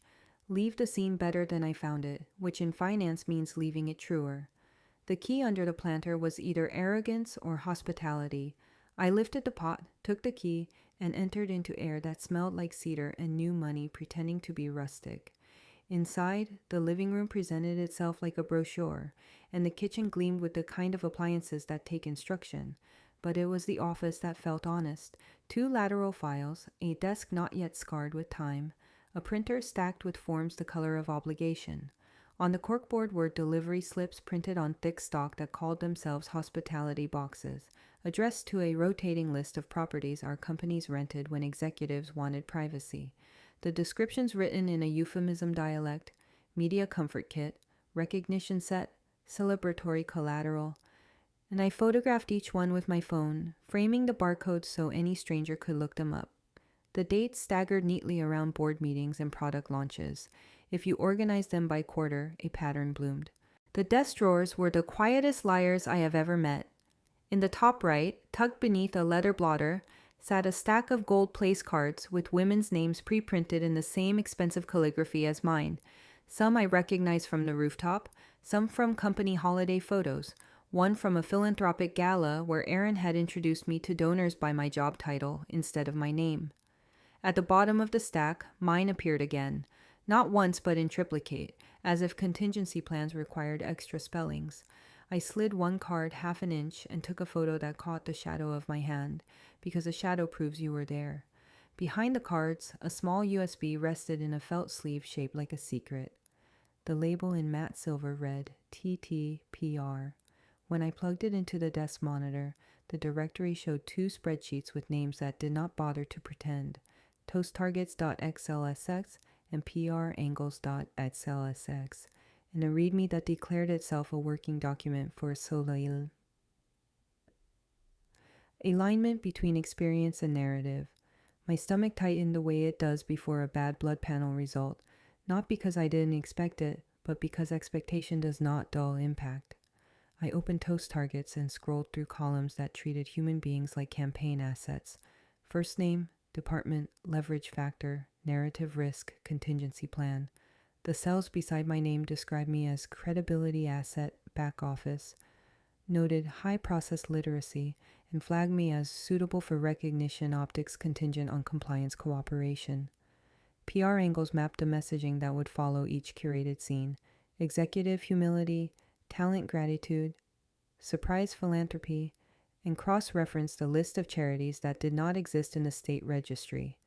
S1: Leave the scene better than I found it, which in finance means leaving it truer. The key under the planter was either arrogance or hospitality. I lifted the pot, took the key, and entered into air that smelled like cedar and new money pretending to be rustic. Inside, the living room presented itself like a brochure, and the kitchen gleamed with the kind of appliances that take instruction. But it was the office that felt honest. 2 lateral files, a desk not yet scarred with time, a printer stacked with forms the color of obligation. On the corkboard were delivery slips printed on thick stock that called themselves hospitality boxes, addressed to a rotating list of properties our companies rented when executives wanted privacy. The descriptions written in a euphemism dialect: media comfort kit, recognition set, celebratory collateral, and I photographed each one with my phone, framing the barcodes so any stranger could look them up. The dates staggered neatly around board meetings and product launches. If you organized them by quarter, a pattern bloomed. The desk drawers were the quietest liars I have ever met. In the top right, tucked beneath a leather blotter, sat a stack of gold place cards with women's names pre-printed in the same expensive calligraphy as mine. Some I recognized from the rooftop, some from company holiday photos, one from a philanthropic gala where Aaron had introduced me to donors by my job title instead of my name. At the bottom of the stack, mine appeared again, not once but in triplicate, as if contingency plans required extra spellings. I slid one card half an inch and took a photo that caught the shadow of my hand, because a shadow proves you were there. Behind the cards, a small USB rested in a felt sleeve shaped like a secret. The label in matte silver read TTPR. When I plugged it into the desk monitor, the directory showed 2 spreadsheets with names that did not bother to pretend: toasttargets.xlsx and prangles.xlsx, and a README that declared itself a working document for Soleil. Alignment between experience and narrative. My stomach tightened the way it does before a bad blood panel result, not because I didn't expect it, but because expectation does not dull impact. I opened Toast Targets and scrolled through columns that treated human beings like campaign assets: first name, department, leverage factor, narrative risk, contingency plan. The cells beside my name described me as credibility asset, back office, noted high process literacy, and flagged me as suitable for recognition optics contingent on compliance cooperation. PR angles mapped the messaging that would follow each curated scene: executive humility, talent gratitude, surprise philanthropy, and cross-referenced a list of charities that did not exist in the state registry.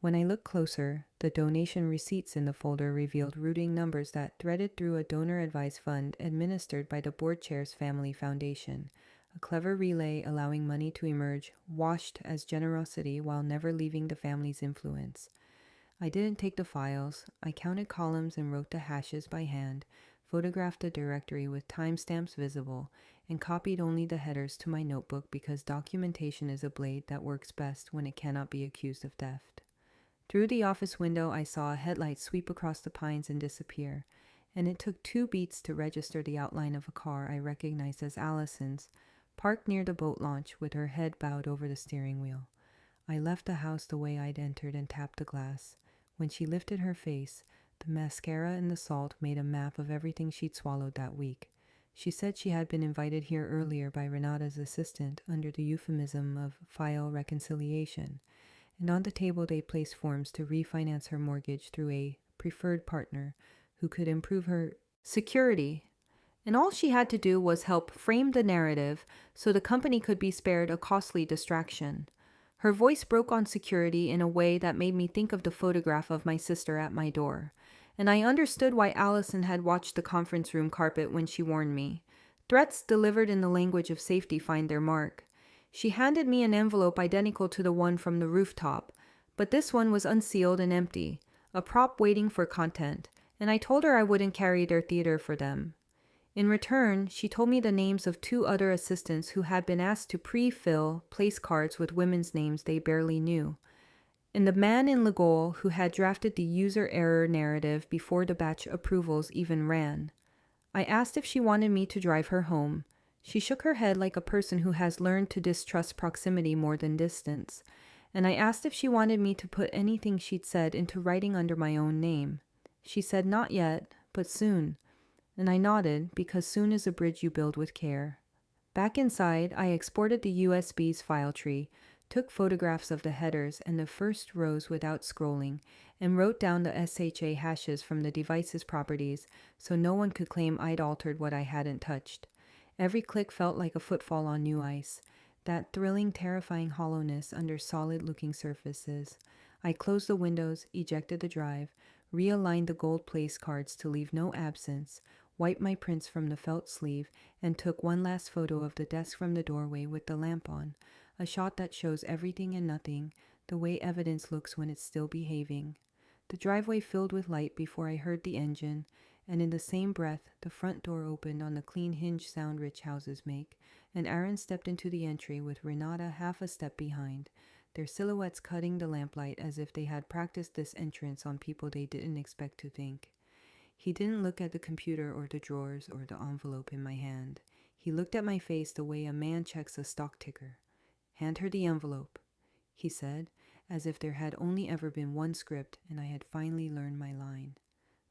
S1: When I looked closer, the donation receipts in the folder revealed routing numbers that threaded through a donor-advised fund administered by the board chair's family foundation, a clever relay allowing money to emerge washed as generosity while never leaving the family's influence. I didn't take the files. I counted columns and wrote the hashes by hand, photographed the directory with timestamps visible, and copied only the headers to my notebook because documentation is a blade that works best when it cannot be accused of theft. Through the office window, I saw a headlight sweep across the pines and disappear, and it took 2 beats to register the outline of a car I recognized as Allison's, parked near the boat launch with her head bowed over the steering wheel. I left the house the way I'd entered and tapped the glass. When she lifted her face, the mascara and the salt made a map of everything she'd swallowed that week. She said she had been invited here earlier by Renata's assistant under the euphemism of file reconciliation, and on the table they placed forms to refinance her mortgage through a preferred partner who could improve her security. And all she had to do was help frame the narrative so the company could be spared a costly distraction. Her voice broke on security in a way that made me think of the photograph of my sister at my door, and I understood why Allison had watched the conference room carpet when she warned me. Threats delivered in the language of safety find their mark. She handed me an envelope identical to the one from the rooftop, but this one was unsealed and empty, a prop waiting for content, and I told her I wouldn't carry their theater for them. In return, she told me the names of two other assistants who had been asked to pre-fill place cards with women's names they barely knew, and the man in Legault who had drafted the user error narrative before the batch approvals even ran. I asked if she wanted me to drive her home. She shook her head like a person who has learned to distrust proximity more than distance, and I asked if she wanted me to put anything she'd said into writing under my own name. She said not yet, but soon, and I nodded because soon is a bridge you build with care. Back inside, I exported the USB's file tree, took photographs of the headers and the first rows without scrolling, and wrote down the SHA hashes from the device's properties so no one could claim I'd altered what I hadn't touched. Every click felt like a footfall on new ice, that thrilling, terrifying hollowness under solid-looking surfaces. I closed the windows, ejected the drive, realigned the gold place cards to leave no absence, wiped my prints from the felt sleeve, and took one last photo of the desk from the doorway with the lamp on, a shot that shows everything and nothing, the way evidence looks when it's still behaving. The driveway filled with light before I heard the engine, and in the same breath, the front door opened on the clean hinge sound rich houses make, and Aaron stepped into the entry with Renata half a step behind, their silhouettes cutting the lamplight as if they had practiced this entrance on people they didn't expect to think. He didn't look at the computer or the drawers or the envelope in my hand. He looked at my face the way a man checks a stock ticker. "Hand her the envelope," he said, as if there had only ever been one script and I had finally learned my line.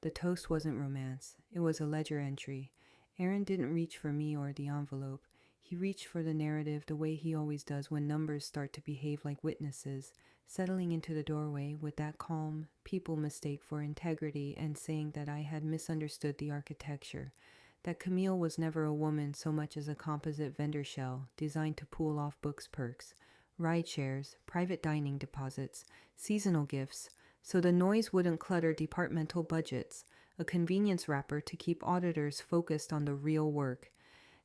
S1: The toast wasn't romance. It was a ledger entry. Aaron didn't reach for me or the envelope. He reached for the narrative the way he always does when numbers start to behave like witnesses, settling into the doorway with that calm, people mistake for integrity and saying that I had misunderstood the architecture, that Camille was never a woman so much as a composite vendor shell designed to pool off books perks, ride shares, private dining deposits, seasonal gifts, so the noise wouldn't clutter departmental budgets, a convenience wrapper to keep auditors focused on the real work,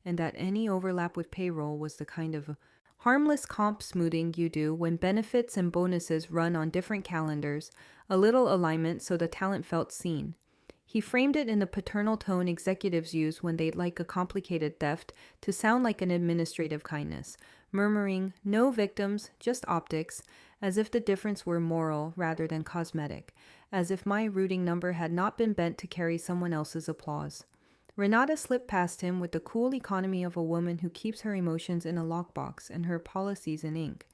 S1: and that any overlap with payroll was the kind of harmless comp smoothing you do when benefits and bonuses run on different calendars, a little alignment so the talent felt seen. He framed it in the paternal tone executives use when they'd like a complicated theft to sound like an administrative kindness, murmuring, "No victims, just optics," as if the difference were moral rather than cosmetic, as if my routing number had not been bent to carry someone else's applause. Renata slipped past him with the cool economy of a woman who keeps her emotions in a lockbox and her policies in ink,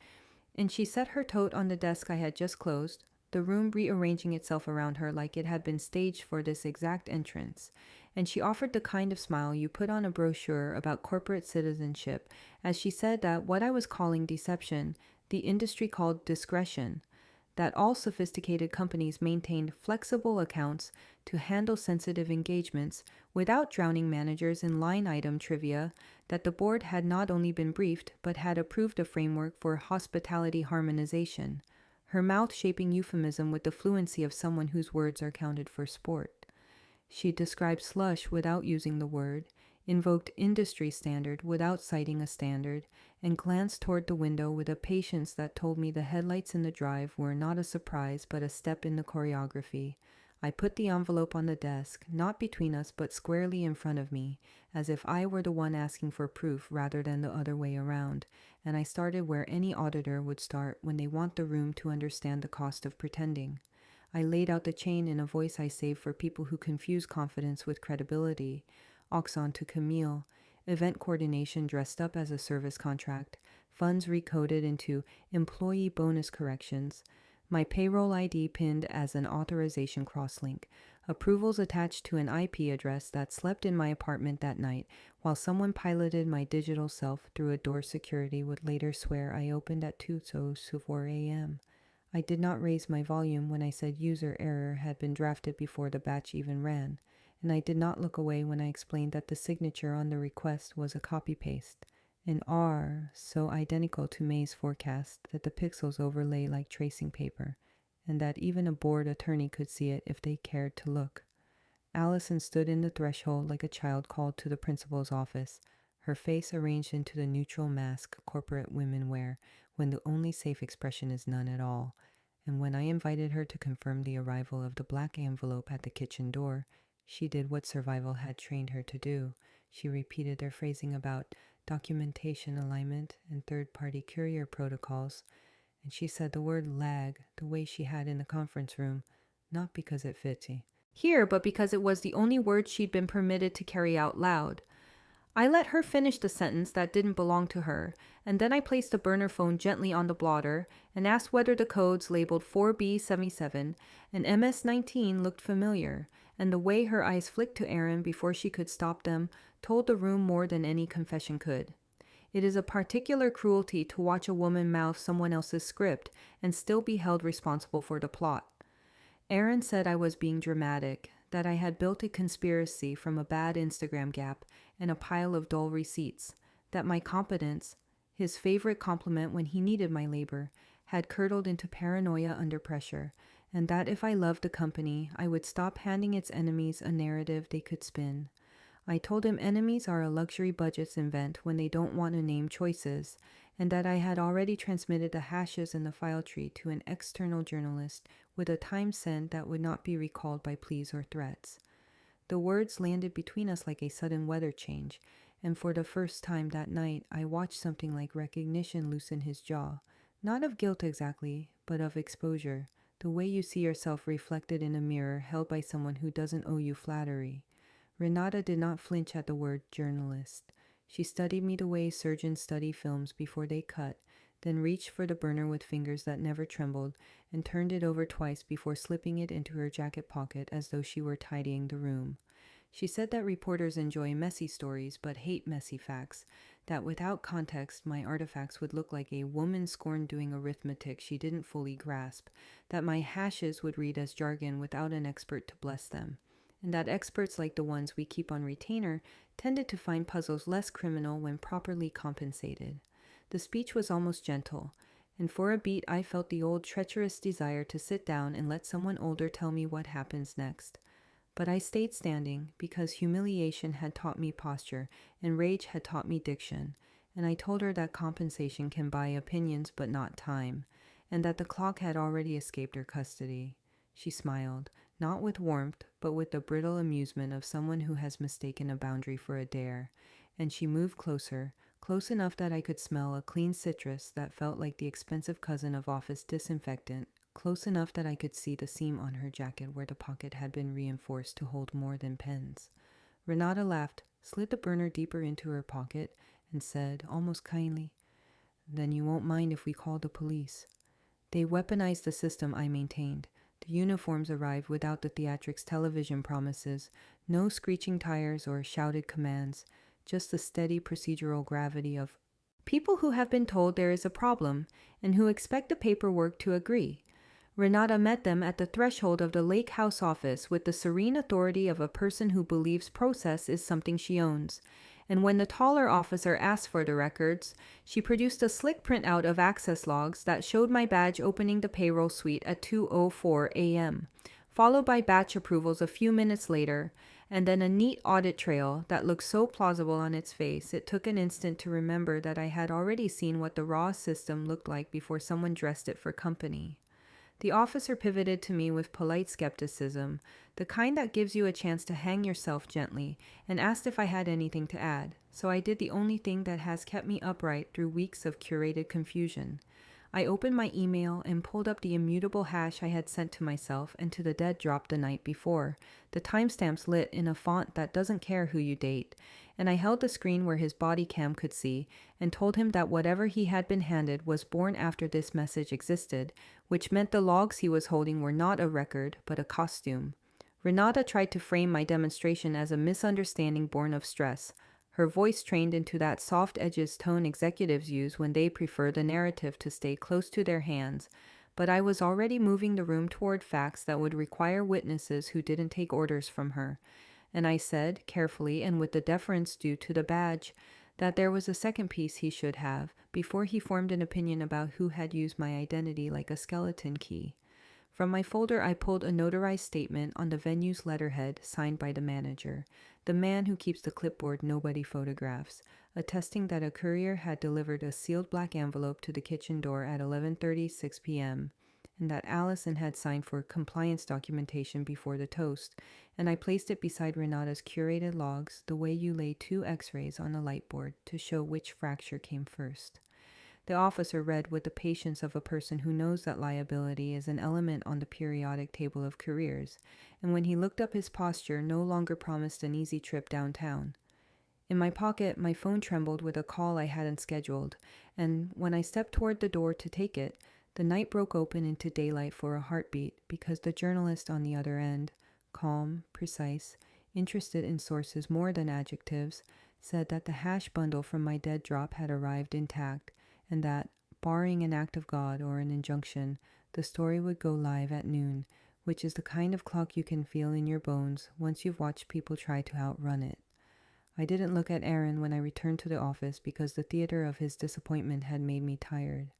S1: and she set her tote on the desk I had just closed, the room rearranging itself around her like it had been staged for this exact entrance, and she offered the kind of smile you put on a brochure about corporate citizenship as she said that what I was calling deception, the industry called discretion, that all sophisticated companies maintained flexible accounts to handle sensitive engagements without drowning managers in line item trivia, that the board had not only been briefed but had approved a framework for hospitality harmonization, her mouth shaping euphemism with the fluency of someone whose words are counted for sport. She described slush without using the word, invoked industry standard without citing a standard, and glanced toward the window with a patience that told me the headlights in the drive were not a surprise but a step in the choreography. I put the envelope on the desk, not between us but squarely in front of me, as if I were the one asking for proof rather than the other way around, and I started where any auditor would start when they want the room to understand the cost of pretending. I laid out the chain in a voice I save for people who confuse confidence with credibility. Oxon to Camille, event coordination dressed up as a service contract, funds recoded into employee bonus corrections, my payroll ID pinned as an authorization crosslink, approvals attached to an IP address that slept in my apartment that night while someone piloted my digital self through a door security would later swear I opened at 2:04 a.m. I did not raise my volume when I said user error had been drafted before the batch even ran, and I did not look away when I explained that the signature on the request was a copy-paste, an R so identical to May's forecast that the pixels overlay like tracing paper, and that even a bored attorney could see it if they cared to look. Allison stood in the threshold like a child called to the principal's office, her face arranged into the neutral mask corporate women wear when the only safe expression is none at all, and when I invited her to confirm the arrival of the black envelope at the kitchen door, She did what survival had trained her to do. She repeated their phrasing about documentation alignment and third-party courier protocols, and she said the word lag the way she had in the conference room, not because it fits here, but because it was the only word she'd been permitted to carry out loud. I let her finish the sentence that didn't belong to her, and then I placed the burner phone gently on the blotter and asked whether the codes labeled 4B77 and MS19 looked familiar, and the way her eyes flicked to Aaron before she could stop them told the room more than any confession could. It is a particular cruelty to watch a woman mouth someone else's script and still be held responsible for the plot. Aaron said I was being dramatic, that I had built a conspiracy from a bad Instagram gap and a pile of dull receipts, that my competence, his favorite compliment when he needed my labor, had curdled into paranoia under pressure, and that if I loved the company, I would stop handing its enemies a narrative they could spin. I told him enemies are a luxury budgets invent when they don't want to name choices, and that I had already transmitted the hashes in the file tree to an external journalist with a time sent that would not be recalled by pleas or threats. The words landed between us like a sudden weather change, and for the first time that night I watched something like recognition loosen his jaw, not of guilt exactly, but of exposure, the way you see yourself reflected in a mirror held by someone who doesn't owe you flattery. Renata did not flinch at the word journalist. She studied me the way surgeons study films before they cut, then reached for the burner with fingers that never trembled and turned it over twice before slipping it into her jacket pocket as though she were tidying the room. She said that reporters enjoy messy stories but hate messy facts, that without context my artifacts would look like a woman scorned doing arithmetic she didn't fully grasp, that my hashes would read as jargon without an expert to bless them, and that experts like the ones we keep on retainer tended to find puzzles less criminal when properly compensated. The speech was almost gentle, and for a beat I felt the old treacherous desire to sit down and let someone older tell me what happens next. But I stayed standing because humiliation had taught me posture and rage had taught me diction, and I told her that compensation can buy opinions but not time, and that the clock had already escaped her custody. She smiled, not with warmth, but with the brittle amusement of someone who has mistaken a boundary for a dare, and she moved closer, close enough that I could smell a clean citrus that felt like the expensive cousin of office disinfectant, close enough that I could see the seam on her jacket where the pocket had been reinforced to hold more than pens. Renata laughed, slid the burner deeper into her pocket, and said, almost kindly, "Then you won't mind if we call the police." They weaponized the system I maintained. The uniforms arrived without the theatrics television promises, no screeching tires or shouted commands, just the steady procedural gravity of people who have been told there is a problem and who expect the paperwork to agree. Renata met them at the threshold of the lakehouse office with the serene authority of a person who believes process is something she owns. And when the taller officer asked for the records, she produced a slick printout of access logs that showed my badge opening the payroll suite at 2:04 a.m., followed by batch approvals a few minutes later, and then a neat audit trail that looked so plausible on its face it took an instant to remember that I had already seen what the raw system looked like before someone dressed it for company. The officer pivoted to me with polite skepticism, the kind that gives you a chance to hang yourself gently, and asked if I had anything to add, so I did the only thing that has kept me upright through weeks of curated confusion. I opened my email and pulled up the immutable hash I had sent to myself and to the dead drop the night before, the timestamps lit in a font that doesn't care who you date, and I held the screen where his body cam could see and told him that whatever he had been handed was born after this message existed, which meant the logs he was holding were not a record, but a costume. Renata tried to frame my demonstration as a misunderstanding born of stress, her voice trained into that soft edges tone executives use when they prefer the narrative to stay close to their hands, but I was already moving the room toward facts that would require witnesses who didn't take orders from her, and I said, carefully and with the deference due to the badge, that there was a second piece he should have before he formed an opinion about who had used my identity like a skeleton key. From my folder, I pulled a notarized statement on the venue's letterhead signed by the manager, the man who keeps the clipboard nobody photographs, attesting that a courier had delivered a sealed black envelope to the kitchen door at 11:36 p.m., and that Allison had signed for compliance documentation before the toast, and I placed it beside Renata's curated logs the way you lay 2 x-rays on a light board to show which fracture came first. The officer read with the patience of a person who knows that liability is an element on the periodic table of careers, and when he looked up, his posture no longer promised an easy trip downtown. In my pocket, my phone trembled with a call I hadn't scheduled, and when I stepped toward the door to take it, the night broke open into daylight for a heartbeat because the journalist on the other end, calm, precise, interested in sources more than adjectives, said that the hash bundle from my dead drop had arrived intact, and that, barring an act of God or an injunction, the story would go live at noon, which is the kind of clock you can feel in your bones once you've watched people try to outrun it. I didn't look at Aaron when I returned to the office because the theater of his disappointment had made me tired.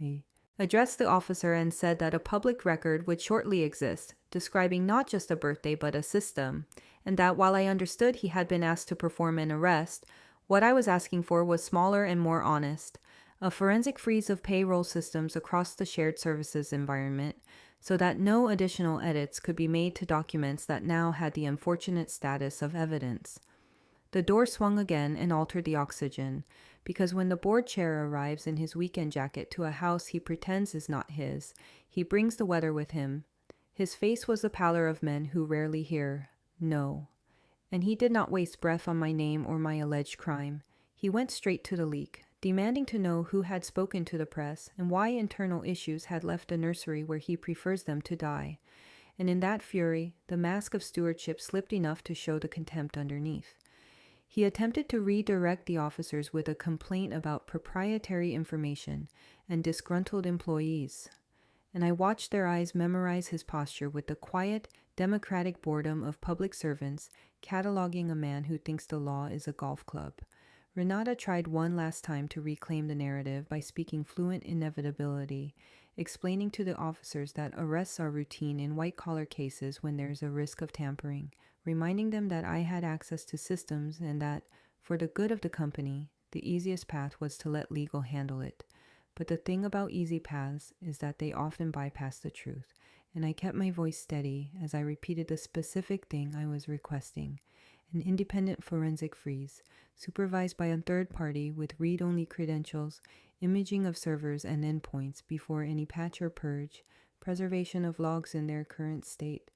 S1: I addressed the officer and said that a public record would shortly exist, describing not just a birthday but a system, and that while I understood he had been asked to perform an arrest, what I was asking for was smaller and more honest. A forensic freeze of payroll systems across the shared services environment, so that no additional edits could be made to documents that now had the unfortunate status of evidence. The door swung again and altered the oxygen, because when the board chair arrives in his weekend jacket to a house he pretends is not his, he brings the weather with him. His face was the pallor of men who rarely hear no. And he did not waste breath on my name or my alleged crime. He went straight to the leak, demanding to know who had spoken to the press and why internal issues had left the nursery where he prefers them to die. And in that fury, the mask of stewardship slipped enough to show the contempt underneath. He attempted to redirect the officers with a complaint about proprietary information and disgruntled employees, and I watched their eyes memorize his posture with the quiet, democratic boredom of public servants cataloging a man who thinks the law is a golf club. Renata tried one last time to reclaim the narrative by speaking fluent inevitability, explaining to the officers that arrests are routine in white-collar cases when there is a risk of tampering, reminding them that I had access to systems and that, for the good of the company, the easiest path was to let legal handle it. But the thing about easy paths is that they often bypass the truth, and I kept my voice steady as I repeated the specific thing I was requesting: an independent forensic freeze, supervised by a third party with read-only credentials, imaging of servers and endpoints before any patch or purge, preservation of logs in their current state,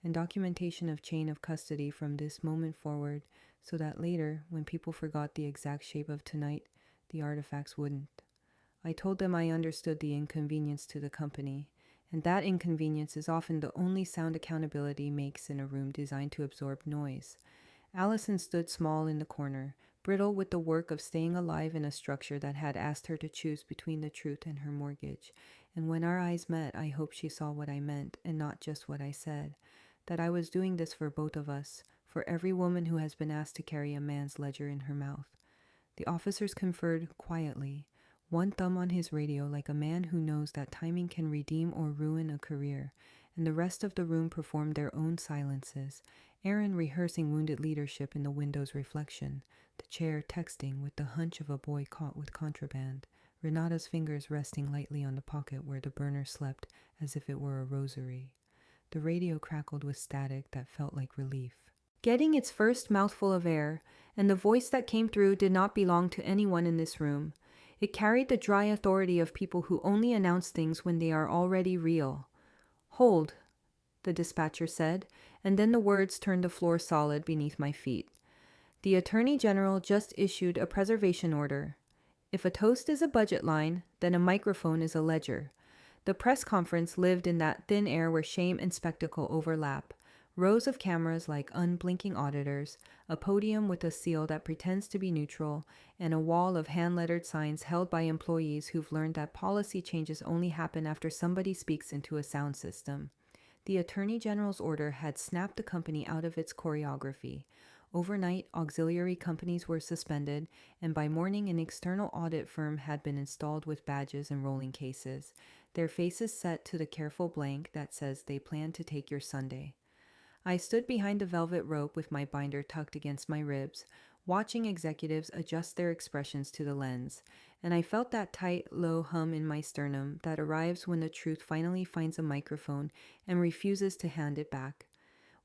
S1: and documentation of chain of custody from this moment forward, so that later, when people forgot the exact shape of tonight, the artifacts wouldn't. I told them I understood the inconvenience to the company, and that inconvenience is often the only sound accountability makes in a room designed to absorb noise. Allison stood small in the corner, brittle with the work of staying alive in a structure that had asked her to choose between the truth and her mortgage, and when our eyes met, I hoped she saw what I meant and not just what I said, that I was doing this for both of us, for every woman who has been asked to carry a man's ledger in her mouth. The officers conferred quietly, one thumb on his radio like a man who knows that timing can redeem or ruin a career, and the rest of the room performed their own silences, Aaron rehearsing wounded leadership in the window's reflection, the chair texting with the hunch of a boy caught with contraband, Renata's fingers resting lightly on the pocket where the burner slept as if it were a rosary. The radio crackled with static that felt like relief. Getting its first mouthful of air, and the voice that came through did not belong to anyone in this room. It carried the dry authority of people who only announce things when they are already real. "Hold," the dispatcher said, and then the words turned the floor solid beneath my feet. The Attorney General just issued a preservation order. If a toast is a budget line, then a microphone is a ledger. The press conference lived in that thin air where shame and spectacle overlap. Rows of cameras like unblinking auditors, a podium with a seal that pretends to be neutral, and a wall of hand-lettered signs held by employees who've learned that policy changes only happen after somebody speaks into a sound system. The Attorney General's order had snapped the company out of its choreography. Overnight, auxiliary companies were suspended, and by morning an external audit firm had been installed with badges and rolling cases, their faces set to the careful blank that says they plan to take your Sunday. I stood behind the velvet rope with my binder tucked against my ribs, watching executives adjust their expressions to the lens, and I felt that tight, low hum in my sternum that arrives when the truth finally finds a microphone and refuses to hand it back.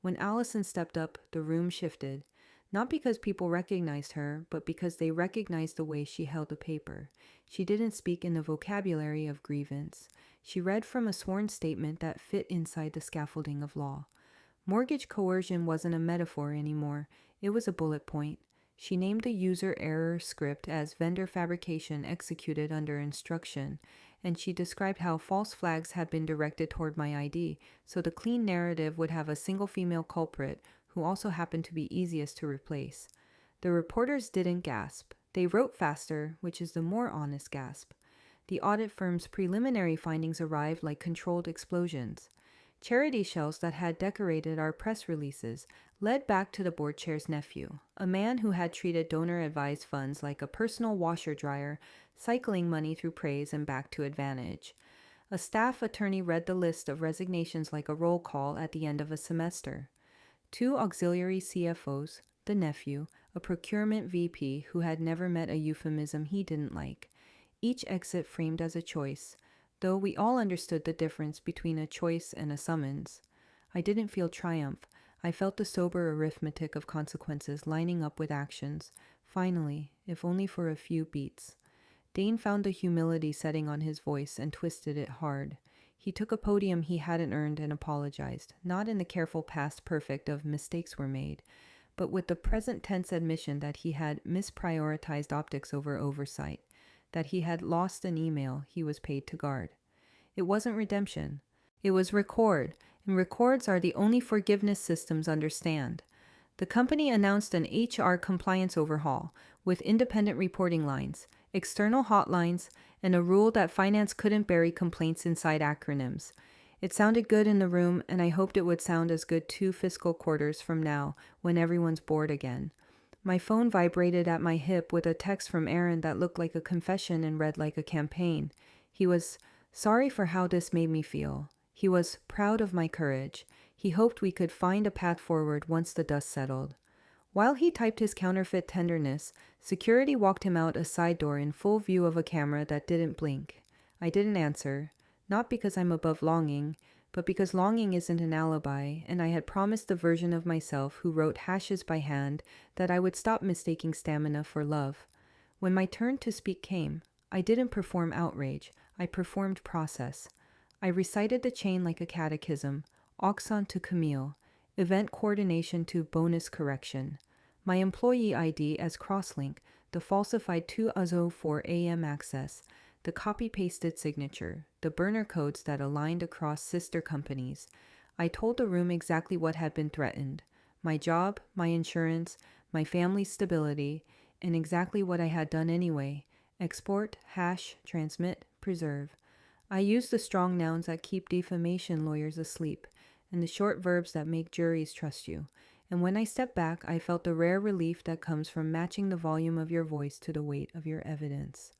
S1: When Allison stepped up, the room shifted, not because people recognized her, but because they recognized the way she held the paper. She didn't speak in the vocabulary of grievance. She read from a sworn statement that fit inside the scaffolding of law. Mortgage coercion wasn't a metaphor anymore. It was a bullet point. She named the user error script as vendor fabrication executed under instruction, and she described how false flags had been directed toward my ID, so the clean narrative would have a single female culprit who also happened to be easiest to replace. The reporters didn't gasp. They wrote faster, which is the more honest gasp. The audit firm's preliminary findings arrived like controlled explosions. Charity shells that had decorated our press releases led back to the board chair's nephew, a man who had treated donor-advised funds like a personal washer-dryer, cycling money through praise and back to advantage. A staff attorney read the list of resignations like a roll call at the end of a semester. 2 auxiliary CFOs, the nephew, a procurement VP who had never met a euphemism he didn't like. Each exit framed as a choice, though we all understood the difference between a choice and a summons. I didn't feel triumph. I felt the sober arithmetic of consequences lining up with actions. Finally, if only for a few beats. Dane found the humility setting on his voice and twisted it hard. He took a podium he hadn't earned and apologized, not in the careful past perfect of mistakes were made, but with the present tense admission that he had misprioritized optics over oversight, that he had lost an email he was paid to guard. It wasn't redemption. It was record, and records are the only forgiveness systems understand. The company announced an HR compliance overhaul with independent reporting lines, external hotlines, and a rule that finance couldn't bury complaints inside acronyms. It sounded good in the room, and I hoped it would sound as good 2 fiscal quarters from now when everyone's bored again. My phone vibrated at my hip with a text from Aaron that looked like a confession and read like a campaign. He was sorry for how this made me feel. He was proud of my courage. He hoped we could find a path forward once the dust settled. While he typed his counterfeit tenderness, security walked him out a side door in full view of a camera that didn't blink. I didn't answer, not because I'm above longing, but because longing isn't an alibi, and I had promised the version of myself who wrote hashes by hand that I would stop mistaking stamina for love. When my turn to speak came, I didn't perform outrage. I performed process. I recited the chain like a catechism, Oxon to Camille, event coordination to bonus correction. My employee ID as crosslink, the falsified 2:04 a.m. access, the copy-pasted signature, the burner codes that aligned across sister companies. I told the room exactly what had been threatened, my job, my insurance, my family's stability, and exactly what I had done anyway, export, hash, transmit, preserve. I used the strong nouns that keep defamation lawyers asleep, and the short verbs that make juries trust you. And when I stepped back, I felt the rare relief that comes from matching the volume of your voice to the weight of your evidence.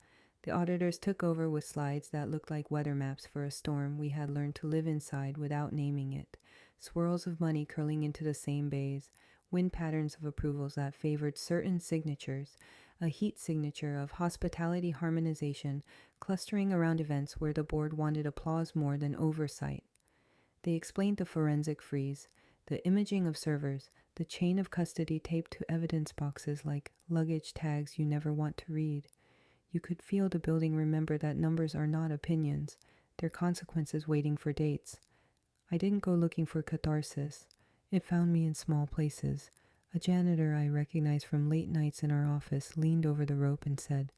S1: The auditors took over with slides that looked like weather maps for a storm we had learned to live inside without naming it, swirls of money curling into the same bays, wind patterns of approvals that favored certain signatures, a heat signature of hospitality harmonization clustering around events where the board wanted applause more than oversight. They explained the forensic freeze, the imaging of servers, the chain of custody taped to evidence boxes like luggage tags you never want to read. You could feel the building remember that numbers are not opinions, they're consequences waiting for dates. I didn't go looking for catharsis. It found me in small places. A janitor I recognized from late nights in our office leaned over the rope and said,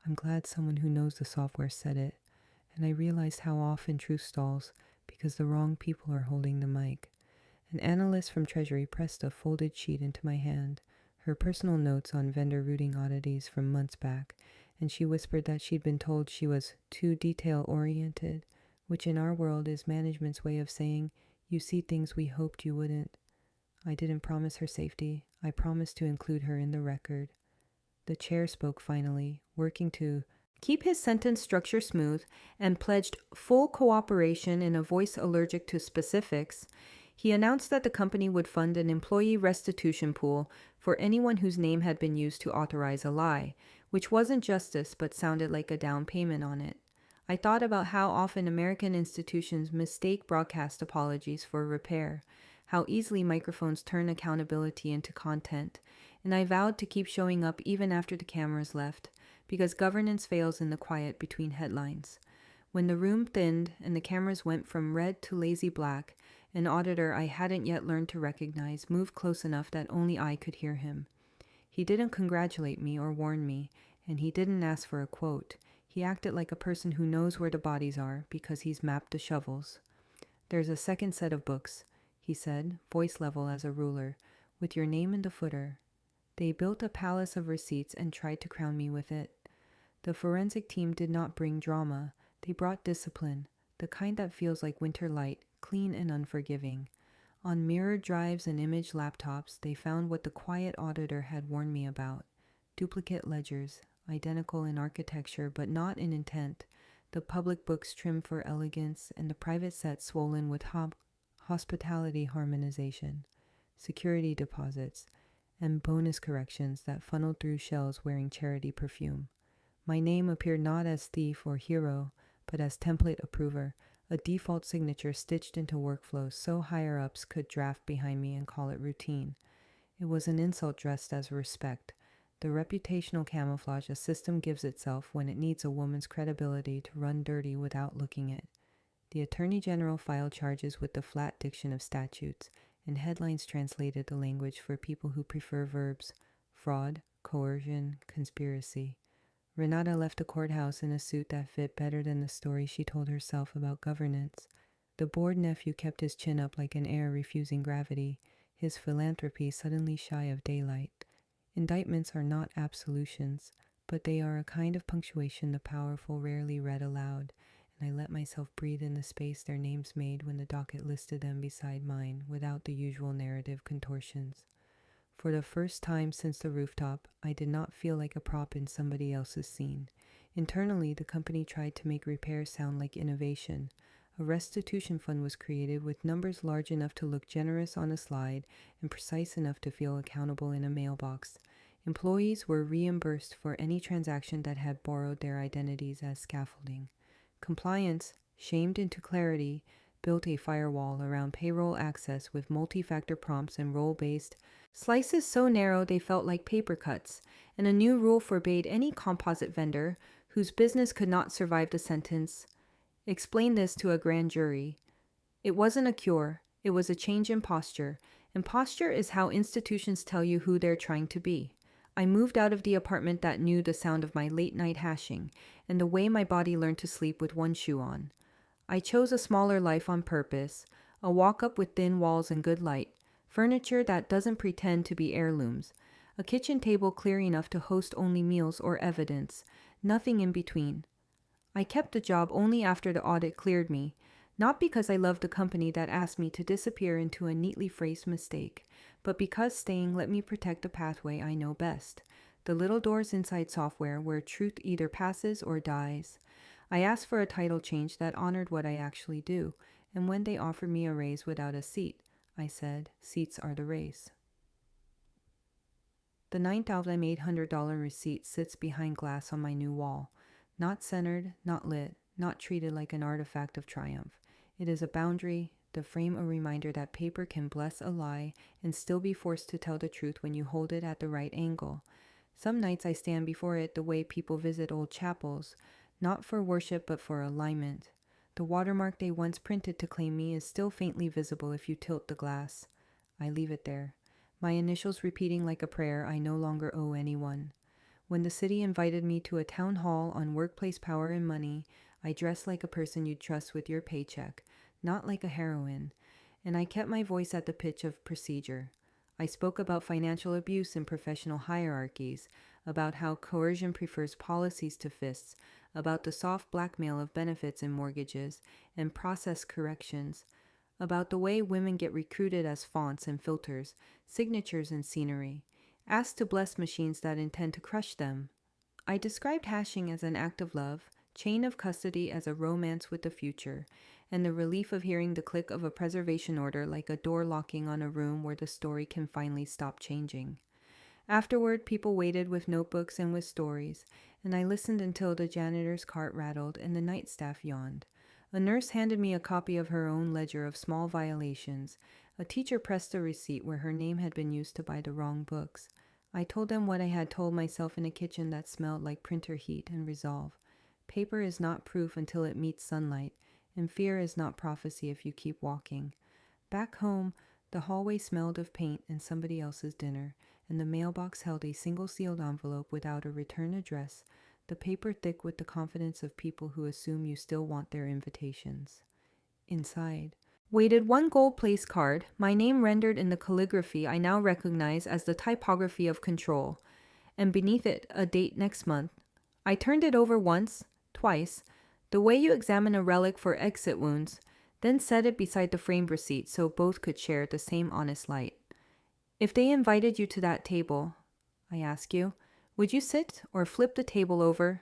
S1: "I'm glad someone who knows the software said it." And I realized how often truth stalls because the wrong people are holding the mic. An analyst from Treasury pressed a folded sheet into my hand, her personal notes on vendor routing oddities from months back, and she whispered that she'd been told she was too detail-oriented, which in our world is management's way of saying, you see things we hoped you wouldn't. I didn't promise her safety. I promised to include her in the record. The chair spoke finally, working to keep his sentence structure smooth, and pledged full cooperation in a voice allergic to specifics. He announced that the company would fund an employee restitution pool for anyone whose name had been used to authorize a lie, which wasn't justice but sounded like a down payment on it. I thought about how often American institutions mistake broadcast apologies for repair, how easily microphones turn accountability into content, and I vowed to keep showing up even after the cameras left, because governance fails in the quiet between headlines. When the room thinned and the cameras went from red to lazy black, an auditor I hadn't yet learned to recognize moved close enough that only I could hear him. He didn't congratulate me or warn me, and he didn't ask for a quote. He acted like a person who knows where the bodies are because he's mapped the shovels. "There's a second set of books," he said, voice level as a ruler, "with your name in the footer." They built a palace of receipts and tried to crown me with it. The forensic team did not bring drama. They brought discipline, the kind that feels like winter light, clean and unforgiving. On mirrored drives and image laptops, they found what the quiet auditor had warned me about: duplicate ledgers, identical in architecture but not in intent, the public books trimmed for elegance, and the private sets swollen with hospitality harmonization, security deposits, and bonus corrections that funneled through shells wearing charity perfume. My name appeared not as thief or hero, but as template approver, a default signature stitched into workflows so higher-ups could draft behind me and call it routine. It was an insult dressed as respect, the reputational camouflage a system gives itself when it needs a woman's credibility to run dirty without looking it. The Attorney General filed charges with the flat diction of statutes, and headlines translated the language for people who prefer verbs: fraud, coercion, conspiracy. Renata left the courthouse in a suit that fit better than the story she told herself about governance. The bored nephew kept his chin up like an heir refusing gravity, his philanthropy suddenly shy of daylight. Indictments are not absolutions, but they are a kind of punctuation the powerful rarely read aloud, and I let myself breathe in the space their names made when the docket listed them beside mine, without the usual narrative contortions. For the first time since the rooftop, I did not feel like a prop in somebody else's scene. Internally, the company tried to make repair sound like innovation. A restitution fund was created with numbers large enough to look generous on a slide and precise enough to feel accountable in a mailbox. Employees were reimbursed for any transaction that had borrowed their identities as scaffolding. Compliance, shamed into clarity, built a firewall around payroll access with multi-factor prompts and role-based slices so narrow they felt like paper cuts, and a new rule forbade any composite vendor whose business could not survive the sentence, "Explain this to a grand jury." It wasn't a cure, it was a change in posture, and posture is how institutions tell you who they're trying to be. I moved out of the apartment that knew the sound of my late-night hashing, and the way my body learned to sleep with one shoe on. I chose a smaller life on purpose, a walk-up with thin walls and good light, furniture that doesn't pretend to be heirlooms, a kitchen table clear enough to host only meals or evidence, nothing in between. I kept the job only after the audit cleared me, not because I loved the company that asked me to disappear into a neatly phrased mistake, but because staying let me protect the pathway I know best, the little doors inside software where truth either passes or dies. I asked for a title change that honored what I actually do, and when they offered me a raise without a seat, I said, "Seats are the race." The $9,800 receipt sits behind glass on my new wall, not centered, not lit, not treated like an artifact of triumph. It is a boundary, the frame a reminder that paper can bless a lie and still be forced to tell the truth when you hold it at the right angle. Some nights I stand before it the way people visit old chapels, not for worship but for alignment. The watermark they once printed to claim me is still faintly visible if you tilt the glass. I leave it there, my initials repeating like a prayer I no longer owe anyone. When the city invited me to a town hall on workplace power and money, I dressed like a person you'd trust with your paycheck, not like a heroine, and I kept my voice at the pitch of procedure. I spoke about financial abuse in professional hierarchies, about how coercion prefers policies to fists, about the soft blackmail of benefits and mortgages, and process corrections, about the way women get recruited as fonts and filters, signatures and scenery, asked to bless machines that intend to crush them. I described hashing as an act of love, chain of custody as a romance with the future, and the relief of hearing the click of a preservation order like a door locking on a room where the story can finally stop changing. Afterward, people waited with notebooks and with stories, and I listened until the janitor's cart rattled and the night staff yawned. A nurse handed me a copy of her own ledger of small violations. A teacher pressed a receipt where her name had been used to buy the wrong books. I told them what I had told myself in a kitchen that smelled like printer heat and resolve. Paper is not proof until it meets sunlight, and fear is not prophecy if you keep walking. Back home, the hallway smelled of paint and somebody else's dinner, and the mailbox held a single sealed envelope without a return address, the paper thick with the confidence of people who assume you still want their invitations. Inside waited one gold place card, my name rendered in the calligraphy I now recognize as the typography of control, and beneath it a date next month. I turned it over once, twice, the way you examine a relic for exit wounds, then set it beside the framed receipt so both could share the same honest light. If they invited you to that table, I ask you, would you sit or flip the table over?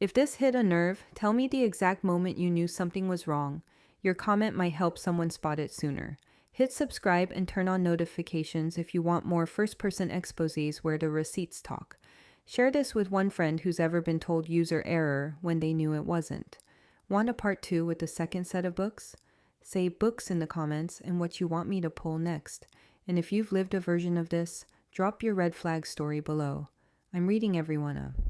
S1: If this hit a nerve, tell me the exact moment you knew something was wrong. Your comment might help someone spot it sooner. Hit subscribe and turn on notifications if you want more first-person exposés where the receipts talk. Share this with one friend who's ever been told user error when they knew it wasn't. Want a part 2 with the second set of books? Say books in the comments and what you want me to pull next. And if you've lived a version of this, drop your red flag story below. I'm reading every one up.